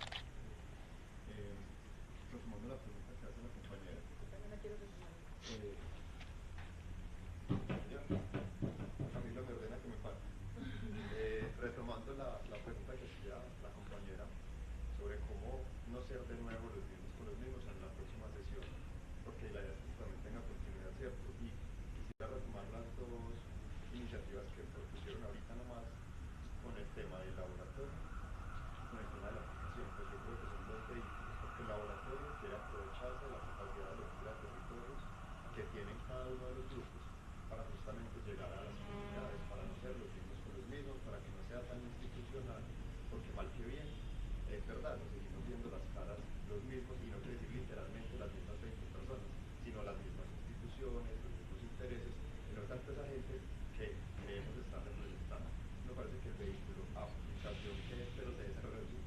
Retomando la pregunta que hace la compañera, También la quiero retomar. Camilo me ordena que me pare. Retomando la pregunta que hacía la compañera sobre cómo no ser de nuevo los mismos con los mismos en la próxima sesión, porque la idea es que también tenga continuidad, ¿cierto? Y quisiera retomar las dos iniciativas que propusieron ahorita nomás con el tema del laboratorio y con el tema de la aplicación. Pues yo creo que son dos vehículos, porque el laboratorio quiere aprovecharse de la capacidad de lectura de territorios que tienen cada uno de los grupos para justamente llegar a las comunidades, para no ser los mismos con los mismos, para que no sea tan institucional, porque mal que bien, es verdad, nos seguimos viendo las caras los mismos, y no quiere decir literalmente las mismas 20 personas, sino las mismas instituciones, los mismos intereses, y no tanto esa gente que creemos estar representando. Me parece que el vehículo aplicación que espero se desarrolle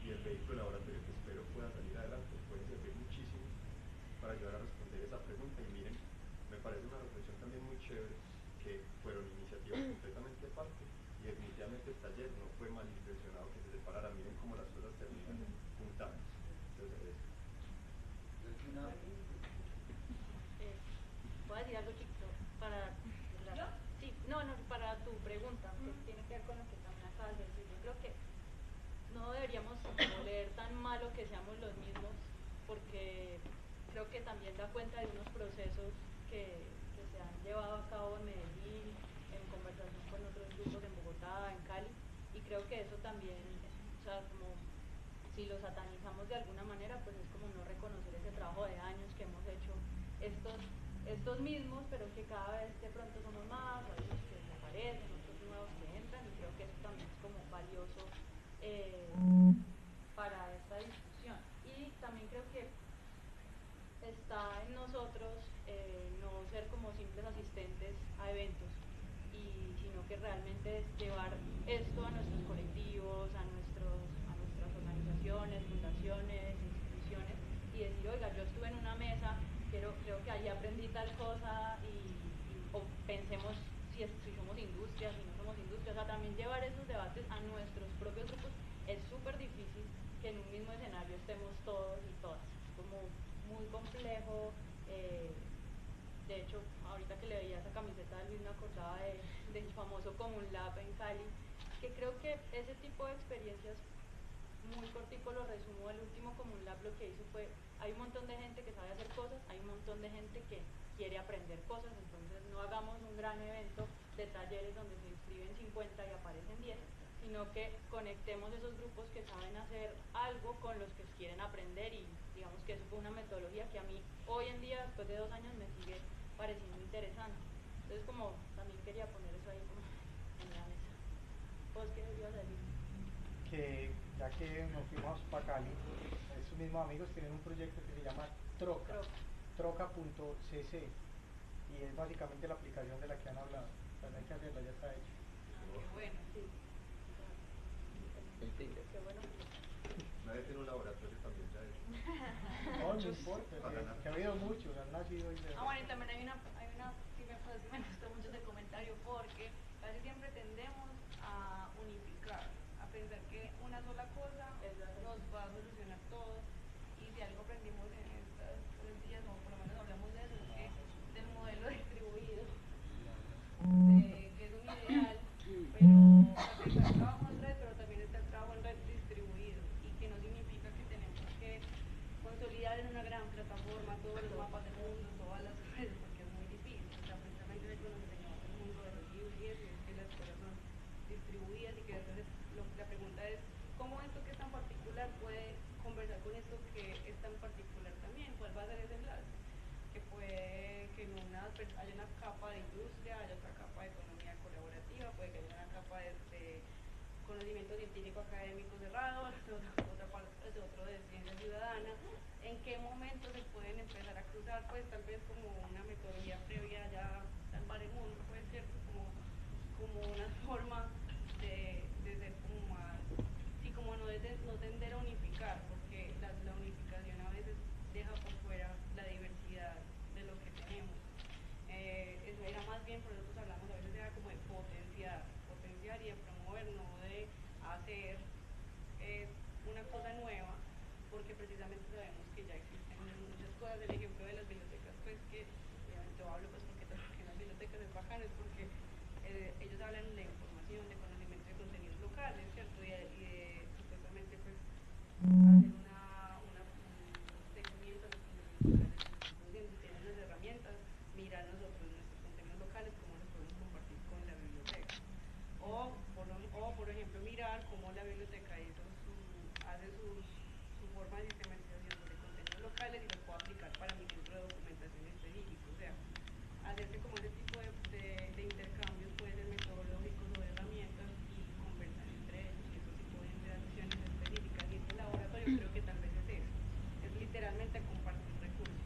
y el vehículo laboratorio que espero pueda salir adelante puede servir muchísimo para ayudar a responder esa pregunta. Y miren, me parece una reflexión también muy chévere, que fueron iniciativas completamente aparte, y definitivamente el taller no fue malintencionado que se separara. Miren cómo las cosas terminan juntadas. Entonces, Voy a decir algo chiquito para sí, no, para tu pregunta, que tiene que ver con lo que también acabas de decir. Yo creo que no deberíamos leer tan malo que seamos los mismos, porque creo que también da cuenta de unos procesos que se han llevado a cabo en Medellín, en conversación con otros grupos en Bogotá, en Cali, y creo que eso también, o sea, como si lo satanizamos de alguna manera, pues es como no reconocer ese trabajo de años que hemos hecho estos mismos, pero que cada vez de pronto somos más, hay unos que desaparecen, otros nuevos que entran, y creo que eso también es como valioso para esta discusión. Y también creo que está en nosotros no ser como simples asistentes a eventos, sino que realmente es llevar esto a nuestros colectivos, a nuestras organizaciones, fundaciones, instituciones, y decir, oiga, yo estuve en una mesa, creo que ahí aprendí tal cosa, o pensemos si somos industrias, si no somos industrias. O sea, también llevar esos debates a nuestros propios grupos. Es súper difícil que en un mismo escenario estemos todos y todas. Es como De hecho, ahorita que le veía esa camiseta de Luis me acordaba del famoso Common Lab en Cali, que creo que ese tipo de experiencias, muy cortico lo resumo, el último Common Lab lo que hizo fue, hay un montón de gente que sabe hacer cosas, hay un montón de gente que quiere aprender cosas, entonces no hagamos un gran evento de talleres donde se inscriben 50 y aparecen 10, sino que conectemos esos grupos que saben hacer algo con los que quieren aprender, y digamos que eso fue una metodología que a mí hoy en día, después de 2 años, me sigue pareciendo interesante. Entonces como también quería poner eso ahí como en la mesa. ¿Vos qué ibas a decir? Que ya que nos fuimos para Cali, estos mismos amigos tienen un proyecto que se llama troca.cc, y es básicamente la aplicación de la que han hablado. O sea, no hay que hacerla, ya está hecho. Qué bueno, sí. Qué bueno. Nadie tiene un laboratorio también ya hecho. No, no importa, que ha habido muchos, han nacido y Bueno, y también hay una sí me gustó mucho ese comentario, porque casi siempre tendemos a unificar, a pensar que una sola cosa nos va a solucionar todo, y si algo aprendimos en estos 3 días, o por lo menos hablamos de eso, es que del modelo distribuido, que es un ideal, pero está el trabajo en red, pero también está el trabajo en red distribuido, y que no significa que tenemos que consolidar en una gran plataforma todos los mapas del mundo, todas las redes, porque es muy difícil. O sea, precisamente eso nos enseñó el mundo de los libros y eso, y es que las cosas son distribuidas, y que entonces la pregunta es, ¿cómo esto que es tan particular puede conversar con esto que es tan particular también? ¿Cuál va a ser ese enlace? Que puede que en haya una capa de industria, haya otra capa de economía colaborativa, puede que haya una capa de conocimiento científico académico cerrado, otra parte, otro de ciencia ciudadana. ¿En qué momento se pueden empezar a cruzar? Pues tal vez como una metodología previa ya salvar el mundo, pues cierto, como una forma de ser como más, sí, como no tender a unificar, porque la unificación a veces deja por fuera la diversidad de lo que tenemos. Eso era más bien, por nosotros hablamos a veces, era como de potenciar y de promover, no de hacer una cosa nueva, porque precisamente sabemos que ya existen muchas cosas. El ejemplo de las bibliotecas, pues que yo hablo pues porque trabajo en las bibliotecas es bacano, es porque ellos hablan de información, de conocimiento de contenidos locales, ¿cierto? Y de supuestamente pues hacer un seguimiento de los contenidos locales, si tienen las herramientas, mirar nosotros nuestros contenidos locales, cómo los podemos compartir con la biblioteca. O por ejemplo, mirar cómo la biblioteca hace su forma de sistematización de contenidos locales y los puede aplicar para mi centro de documentación específico. O sea, hacerse como ese tipo de intercambios, puede ser metodológicos o de herramientas, y conversar entre ellos, y eso sí pueden ser acciones específicas. Y este laboratorio creo que tal vez es eso, es literalmente compartir recursos.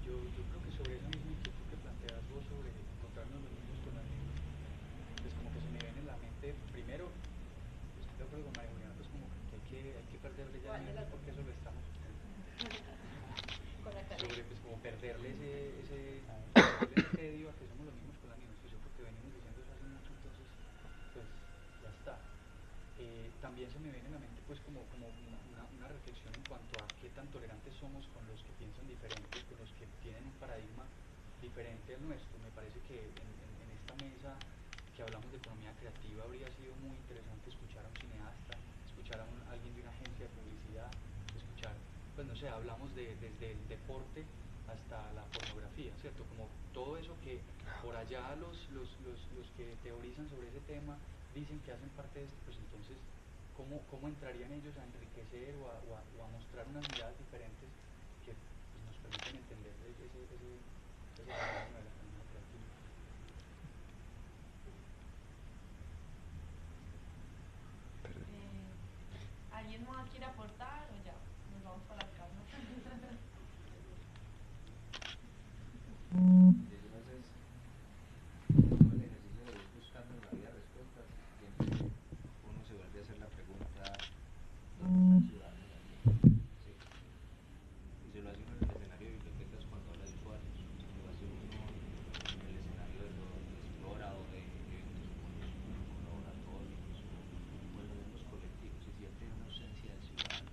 Yo creo que sobre esa misma inquietud que planteas vos sobre encontrarnos los niños con las niñas, pues como que se me viene en la mente, primero, estoy de acuerdo con María Juliana, pues como que hay que perderle ya el miedo, porque eso lo estamos sobre, pues como perderle ese tedio a que somos los mismos con las niñas, eso porque venimos diciendo eso hace mucho, entonces pues ya está. También se me viene en la mente pues como una reflexión en cuanto a qué tan tolerantes somos con los que piensan diferente, con los que tienen un paradigma diferente al nuestro. Me parece que en esta mesa que hablamos de economía creativa habría sido muy interesante escuchar a un cineasta, escuchar a alguien de una agencia de publicidad, escuchar, pues no sé, hablamos desde el deporte hasta la pornografía, ¿cierto? Como todo eso que por allá los que teorizan sobre ese tema dicen que hacen parte de esto, pues entonces, ¿cómo entrarían ellos a enriquecer o a mostrar unas miradas diferentes que pues, nos permiten entender ese fenómeno de la economía creativa? ¿Alguien más quiere aportar o ya? Nos vamos para las casas. Entonces, el ejercicio de ir buscando en la vida respuestas, siempre uno se vuelve a hacer la pregunta, ¿dónde está el ciudadano? ¿Sí? Y se lo hace uno en el escenario de bibliotecas cuando habla de usuarios, se lo hace uno en el escenario de lo explora o de eventos como los laboratorios o en los mismos colectivos, y siempre hay una ausencia del ciudadano.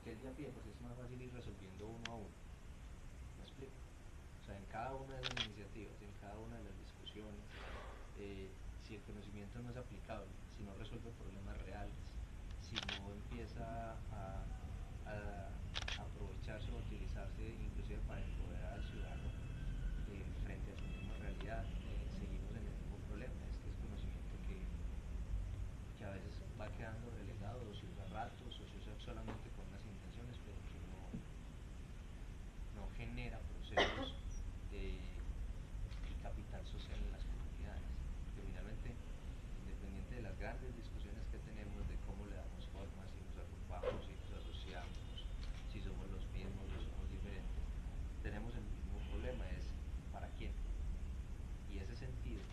porque es de a pie, pues es más fácil ir resolviendo uno a uno. ¿Me explico? O sea, en cada una de las iniciativas, en cada una de las discusiones, si el conocimiento no es aplicable, si no resuelve problemas reales, si no empieza a aprovecharse o utilizarse inclusive para empoderar al ciudadano frente a su misma realidad, seguimos en el mismo problema. Es conocimiento que a veces va quedando relegado, o se usa a ratos, o se usa solamente con unas intenciones, pero que no genera procesos y capital social en las comunidades. Que finalmente, independiente de las grandes discusiones que tenemos de cómo le damos forma, si nos agrupamos, si nos asociamos, si somos los mismos o somos diferentes, tenemos el mismo problema, es ¿para quién? Y ese sentido,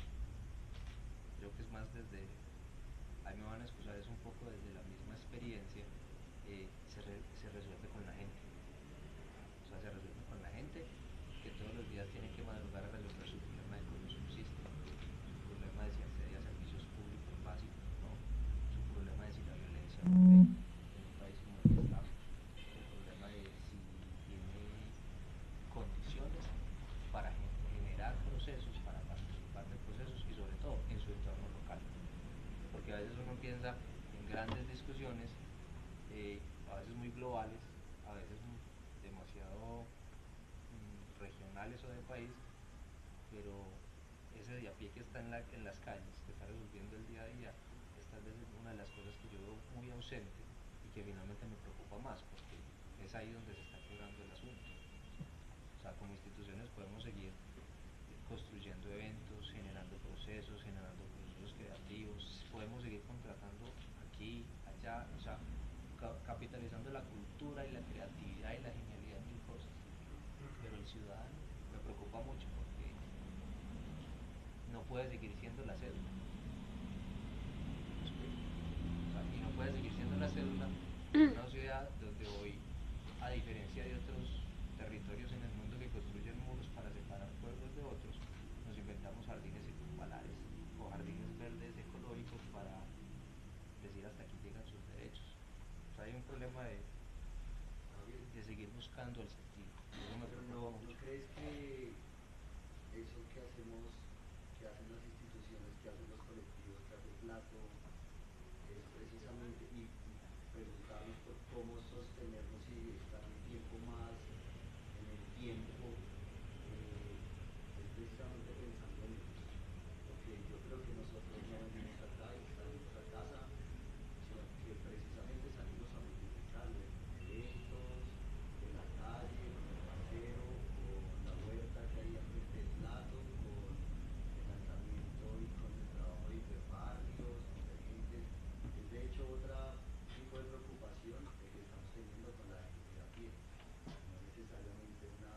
creo que es más desde, ahí me van a excusar, es un poco desde la misma experiencia, se resuelve con la gente. O sea, se resuelve con la gente que todos los días tiene que madrugar a resolver su problema de cómo subsiste, su problema de si accede a servicios públicos básicos, ¿no? Su problema de si la violencia no ve en un país como el que estamos, el problema de si tiene condiciones para generar procesos, para participar de procesos y sobre todo en su entorno local. Porque a veces uno piensa en grandes discusiones, a veces muy globales, a veces demasiado regionales o de país, pero ese de a pie que está en las calles, que está resolviendo el día a día, es tal vez una de las cosas que yo veo muy ausente y que finalmente me preocupa más, porque es ahí donde se está quebrando el asunto. O sea, como instituciones podemos seguir construyendo eventos, generando procesos creativos, podemos seguir contratando aquí, allá, o sea, capitalizando la cultura y la creatividad y la genialidad en mil cosas. Pero el ciudadano me preocupa mucho porque no puede seguir siendo la cédula. O sea, y no puede seguir siendo la cédula en una ciudad donde hoy, a diferencia de otros territorios en el mundo que construyen muros para separar pueblos de otros, nos inventamos jardines circunvalares o jardines verdes ecológicos para decir hasta aquí llegan sus derechos. O sea, hay un problema de seguir buscando el sentido. Eso me preocupa mucho. ¿No crees que eso que hacemos, que hacen las instituciones, que hacen los colectivos, que hace Plato, es precisamente y preguntarnos por cómo sostenernos y estar un tiempo más en el tiempo, es precisamente pensando en eso? Porque yo creo que nosotros no venimos acá y salimos a casa, sino que precisamente salimos a multiplicarlo en eventos, en la calle, con el paseo, con la huerta que hay al frente del plato, con el lanzamiento y con el trabajo de hiperbarrios, convergentes. Es de hecho otro tipo de preocupación que estamos teniendo con la gente de a pie. No necesariamente una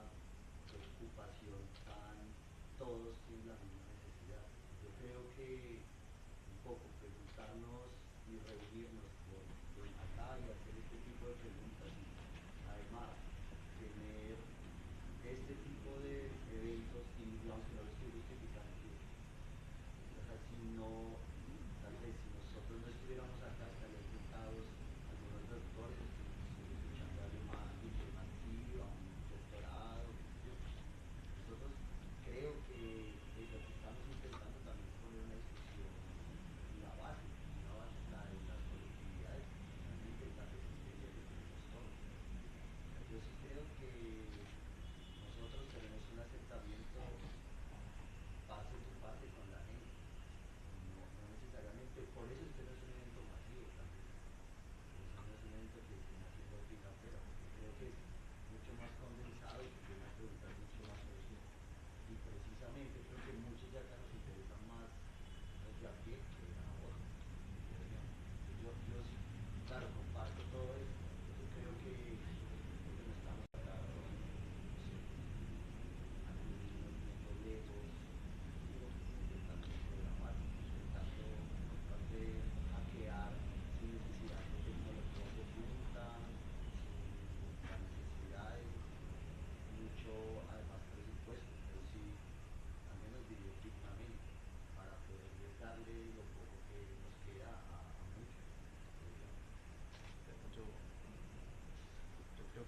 preocupación tan todos tienen la misma necesidad. Yo creo que un poco preguntarnos y reunirnos por acá y hacer este tipo de preguntas y además tener este tipo de eventos y digamos que no lo estoy justificando, o sea, si no, tal vez si nosotros no estuviéramos acá estarían sentados algunos doctores, estoy escuchando a alguien más diplomacia, un doctorado, qué sé yo. Nosotros creo que lo que estamos intentando también es poner una discusión en la base, la de las colectividades, finalmente la resistencia que tenemos todos. Yo sí creo que nosotros tenemos un acercamiento parte tu parte con la gente. No necesariamente, por eso este no es un evento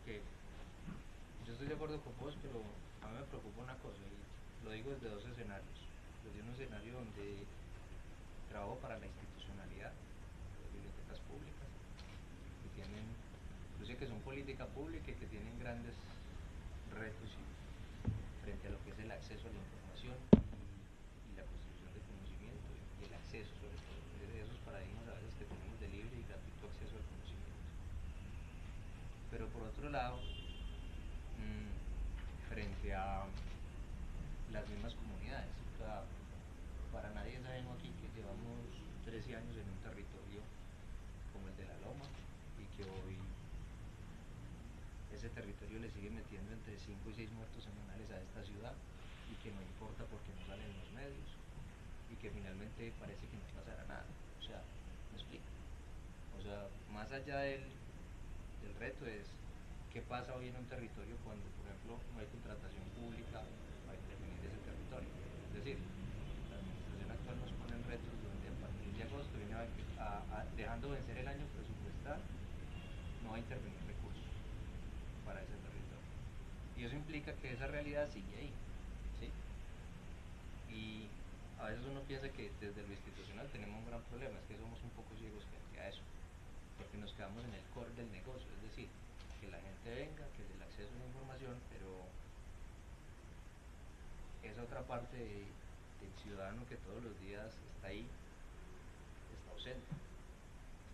porque yo estoy de acuerdo con vos, pero a mí me preocupa una cosa, y lo digo desde dos escenarios. Desde un escenario donde trabajo para la institucionalidad, las bibliotecas públicas, que tienen, incluso que son política pública y que tienen grandes retos frente a lo que es el acceso a la información y la construcción de conocimiento y el acceso, sobre todo, de esos paradigmas a veces que tenemos de libre y gratuito acceso al conocimiento. Pero por otro lado, frente a las mismas comunidades, o sea, para nadie es ajeno aquí que llevamos 13 años en un territorio como el de la Loma y que hoy ese territorio le sigue metiendo entre 5 y 6 muertos semanales a esta ciudad y que no importa porque no salen los medios y que finalmente parece que no pasará nada. O sea, ¿me explico? O sea, más allá del reto es qué pasa hoy en un territorio cuando, por ejemplo, no hay contratación pública para intervenir ese territorio. Es decir, la administración actual nos pone en retos donde a partir de agosto viene dejando vencer el año presupuestal, no va a intervenir recursos para ese territorio. Y eso implica que esa realidad sigue ahí, ¿sí? Y a veces uno piensa que desde lo institucional tenemos un gran problema, es que somos un poco ciegos frente a eso, porque nos quedamos en el core del negocio, es decir, que la gente venga, que el acceso a la información, pero esa otra parte del ciudadano que todos los días está ahí, está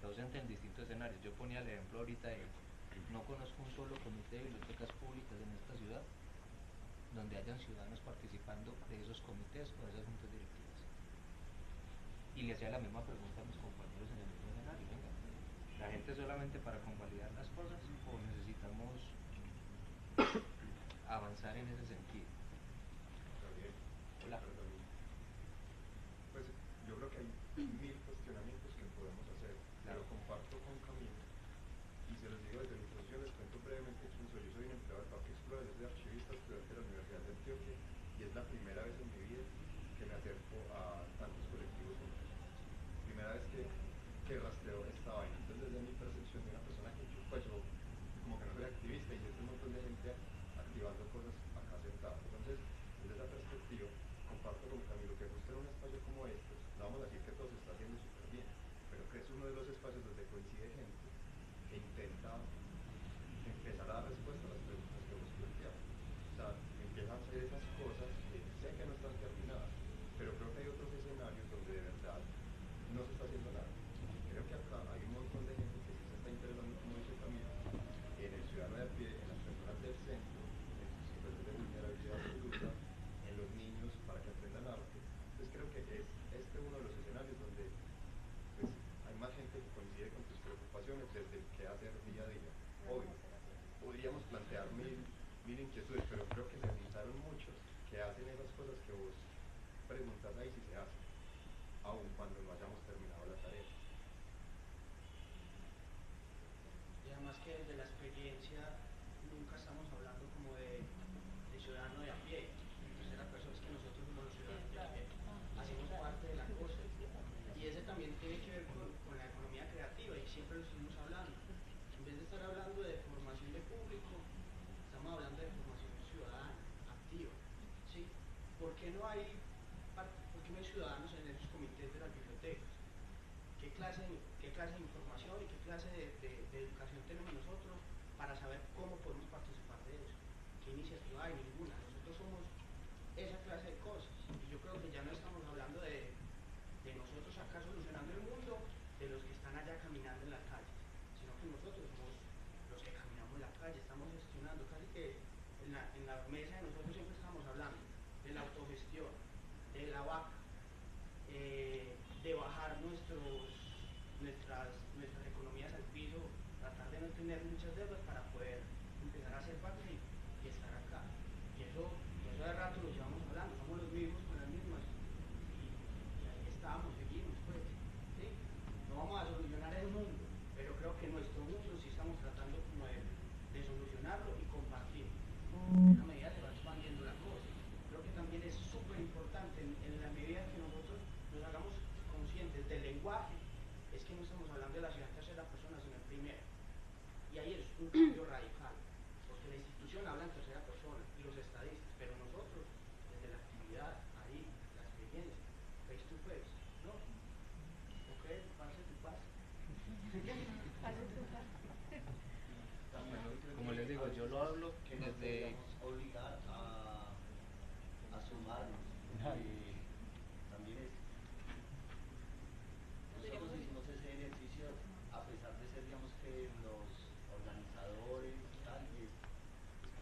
ausente en distintos escenarios. Yo ponía el ejemplo ahorita de, no conozco un solo comité de bibliotecas públicas en esta ciudad donde hayan ciudadanos participando de esos comités o de esas juntas directivas. Y le hacía la misma pregunta a mis compañeros en el mismo escenario, venga, ¿la gente solamente para convalidar las cosas o necesitamos avanzar en ese sentido? Hola. Pues yo creo que hay 1000 cuestionamientos que podemos hacer, claro. Pero comparto con Camilo y se los digo desde mi posición, les cuento brevemente quién soy. Yo soy un empleado del Parque Explorer, soy archivista, estudiante de la Universidad de Antioquia y es la primera vez en mi vida que me acerco a tantos colectivos juntos. Primera vez que rastreo esta vaina. Entonces desde mi percepción de una persona que yo como que no soy activista y es un montón de gente activando cosas acá sentado. Entonces desde esa perspectiva comparto con Camilo que justo en un espacio como este, no vamos a decir que todo se está haciendo súper bien, pero que es uno de los espacios donde coincide gente que intenta empezar a dar respuesta a las preguntas que hemos planteado. O sea, empiezan a hacer esas cosas que sé que no están terminadas, pero creo que hay otros escenarios donde de verdad no se está haciendo nada. Creo que acá hay un montón de gente que sí se está interesando, como dice Camilo, en el ciudadano de a pie, en las personas del centro, en sus situaciones de vulnerabilidad absoluta, en los niños para que aprendan arte. Entonces creo que es uno de los escenarios donde pues, hay más gente que coincide con tus preocupaciones desde el qué hacer día a día. Obvio, podríamos plantear mil inquietudes, pero creo que se necesitaron muchos que hacen esas cosas que vos preguntas ahí si se hacen, aun cuando no hayamos terminado la tarea. Y además que desde la experiencia nunca estamos hablando como de ciudadano de a pie, en tercera persona, es que nosotros somos los ciudadanos de a pie, hacemos parte de la cosa. Y ese también tiene que ver con la economía creativa y siempre lo estuvimos hablando. En vez de estar hablando de formación de público, estamos hablando de formación ciudadana, activa. ¿Sí? ¿Por qué no hay ciudadanos en esos comités de las bibliotecas? ¿Qué clase de información y qué clase de educación tenemos nosotros para saber cómo podemos participar de eso? ¿Qué iniciativa hay? Ninguna. Nosotros somos esa clase de cosas. Y yo creo que ya no estamos hablando de nosotros acá solucionando el mundo, de los que están allá caminando en las calles, sino que nosotros somos los que caminamos en la calle, estamos gestionando, casi que en la mesa de nosotros siempre estamos hablando de la autogestión, de la vaca, de bajar nuestras economías al piso, tratar de no tener muchas deudas para poder empezar a hacer parte y estar acá. Y eso de rato lo llevamos hablando, somos los mismos con las mismas y ahí estamos, seguimos pues. ¿Sí? No vamos a solucionar el mundo, pero creo que nuestro mundo sí estamos tratando como de solucionarlo y compartir. En la medida que va expandiendo la cosa. Creo que también es súper importante en la medida que nosotros nos hagamos conscientes del lenguaje, es que no estamos hablando de la ciudad en tercera persona, sino en primera. Y ahí es un cambio radical. solo hablo que nos deberíamos obligar a sumarnos, porque también es, nosotros hicimos ese ejercicio a pesar de ser, digamos, que los organizadores y tal, y es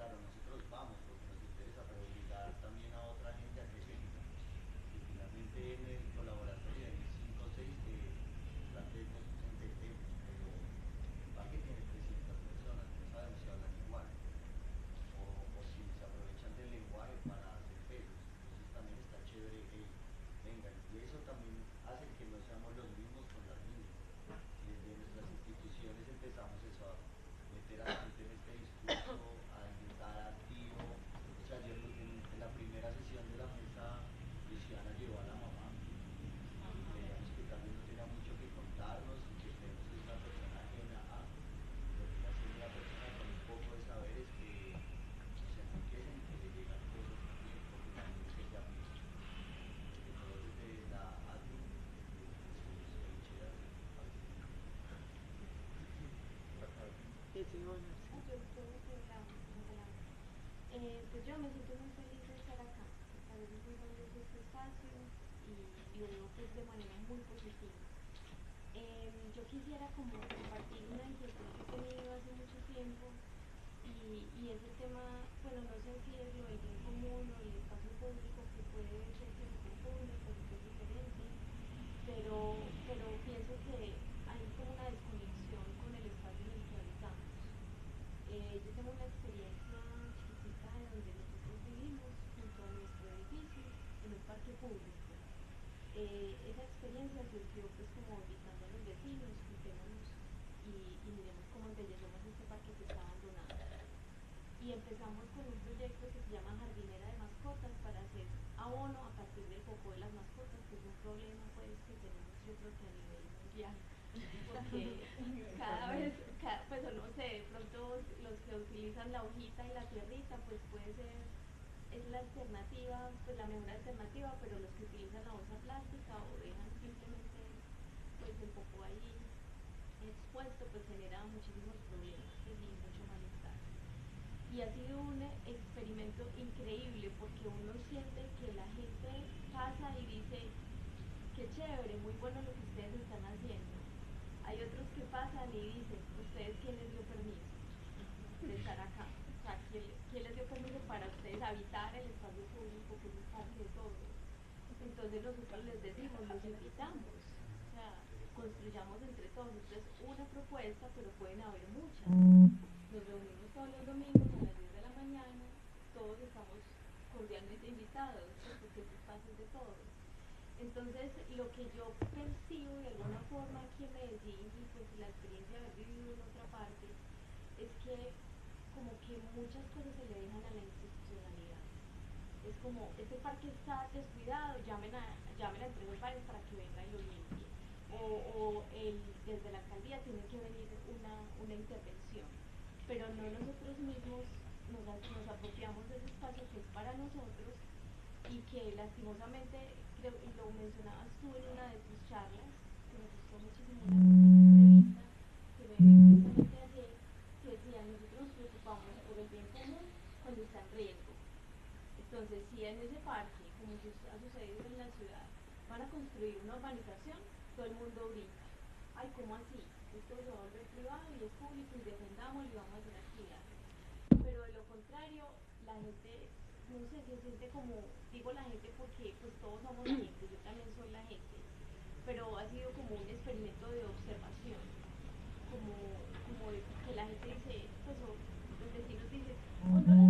claro, nosotros vamos porque nos interesa, pero obligar también a otra gente a que venga. Y finalmente en el colaboratorio hay 5 o 6 que planteemos, intentemos, pero el parque tiene 300 personas, no sabemos si hablan igual o si se aprovechan del lenguaje para hacer pesos. Entonces también está chévere que vengan. Y eso también hace que no seamos los mismos con las niñas. Desde nuestras instituciones empezamos eso a meter a la gente en este discurso, a invitar activo. O sea, yo en la primera sesión de la mesa, Luciana llevó a la mamá. Y veíamos que también no tenía mucho que contarnos y que creemos que es una persona ajena a lo que está haciendo la persona con un poco de saberes que nos enriquecen y que le llegan cosas también, porque también es que se aplica. Porque todo desde la ATU, desde sus trincheras, parece. Pues yo me siento muy feliz de estar acá. Me parece muy valioso este espacio y lo veo pues de manera muy positiva. Yo quisiera como compartir una inquietud que he tenido hace mucho tiempo y es el tema, bueno, no sé si es lo del bien común o el espacio público que puede ser que se confunde, porque es diferente, pero pienso que hay como una desconexión con el espacio en el que habitamos. Yo tengo una experiencia chiquitita de donde nosotros vivimos junto a nuestro edificio en un parque público. Esa experiencia surgió pues como invitando a los vecinos, juntémonos y miremos cómo embellecemos este parque que está abandonado. Y empezamos con un proyecto que se llama Jardinera de Mascotas para hacer abono a partir del popó de las mascotas, que es un problema pues que tenemos yo creo que a nivel mundial, porque cada vez, pues o no sé, de pronto los que utilizan la hojita y la tierrita pues puede ser, es la alternativa, pues la mejor alternativa, pero los que utilizan la bolsa plástica o dejan simplemente pues el popó ahí expuesto pues genera muchísimos problemas pues, y mucho malestar. Y ha sido un experimento increíble porque uno siente que la gente pasa y dice, qué chévere, muy bueno lo que ustedes están haciendo. Hay otros que pasan y dicen, ¿ustedes quién les dio permiso de estar acá? O sea, ¿quién les dio permiso para ustedes habitar el espacio público que es parte de todo? Entonces nosotros les decimos, los invitamos, o sea, construyamos entre todos. Entonces una propuesta, pero pueden haber muchas. Nos reunimos todos los domingos a las 10 de la mañana, todos estamos cordialmente invitados, porque este espacio es de todos. Entonces, lo que yo percibo de alguna forma aquí en Medellín, y pues la experiencia de haber vivido en otra parte, es que como que muchas cosas se le dejan a la institucionalidad. Es como, este parque está descuidado, llamen a Empresas Bares para que venga y lo limpie. Desde la alcaldía tiene que venir una intervención. Pero no nosotros mismos nos apropiamos de ese espacio que es para nosotros y que lastimosamente, creo, y lo mencionabas tú en una de tus charlas, que me gustó muchísimo una pequeña entrevista que me vi precisamente ayer, que decía, nosotros nos preocupamos por el bien común cuando está en riesgo. Entonces, si en ese parque, como ha sucedido en la ciudad, van a construir una urbanización, todo el mundo brinca. Ay, ¿cómo así? Esto se va a volver privado y es público y defendámoslo y vamos a hacer actividades. Pero de lo contrario, la gente, no sé, se siente como, digo la gente porque pues todos somos la gente, yo también soy la gente, pero ha sido como un experimento de observación, como de que la gente dice, pues los vecinos dicen, o no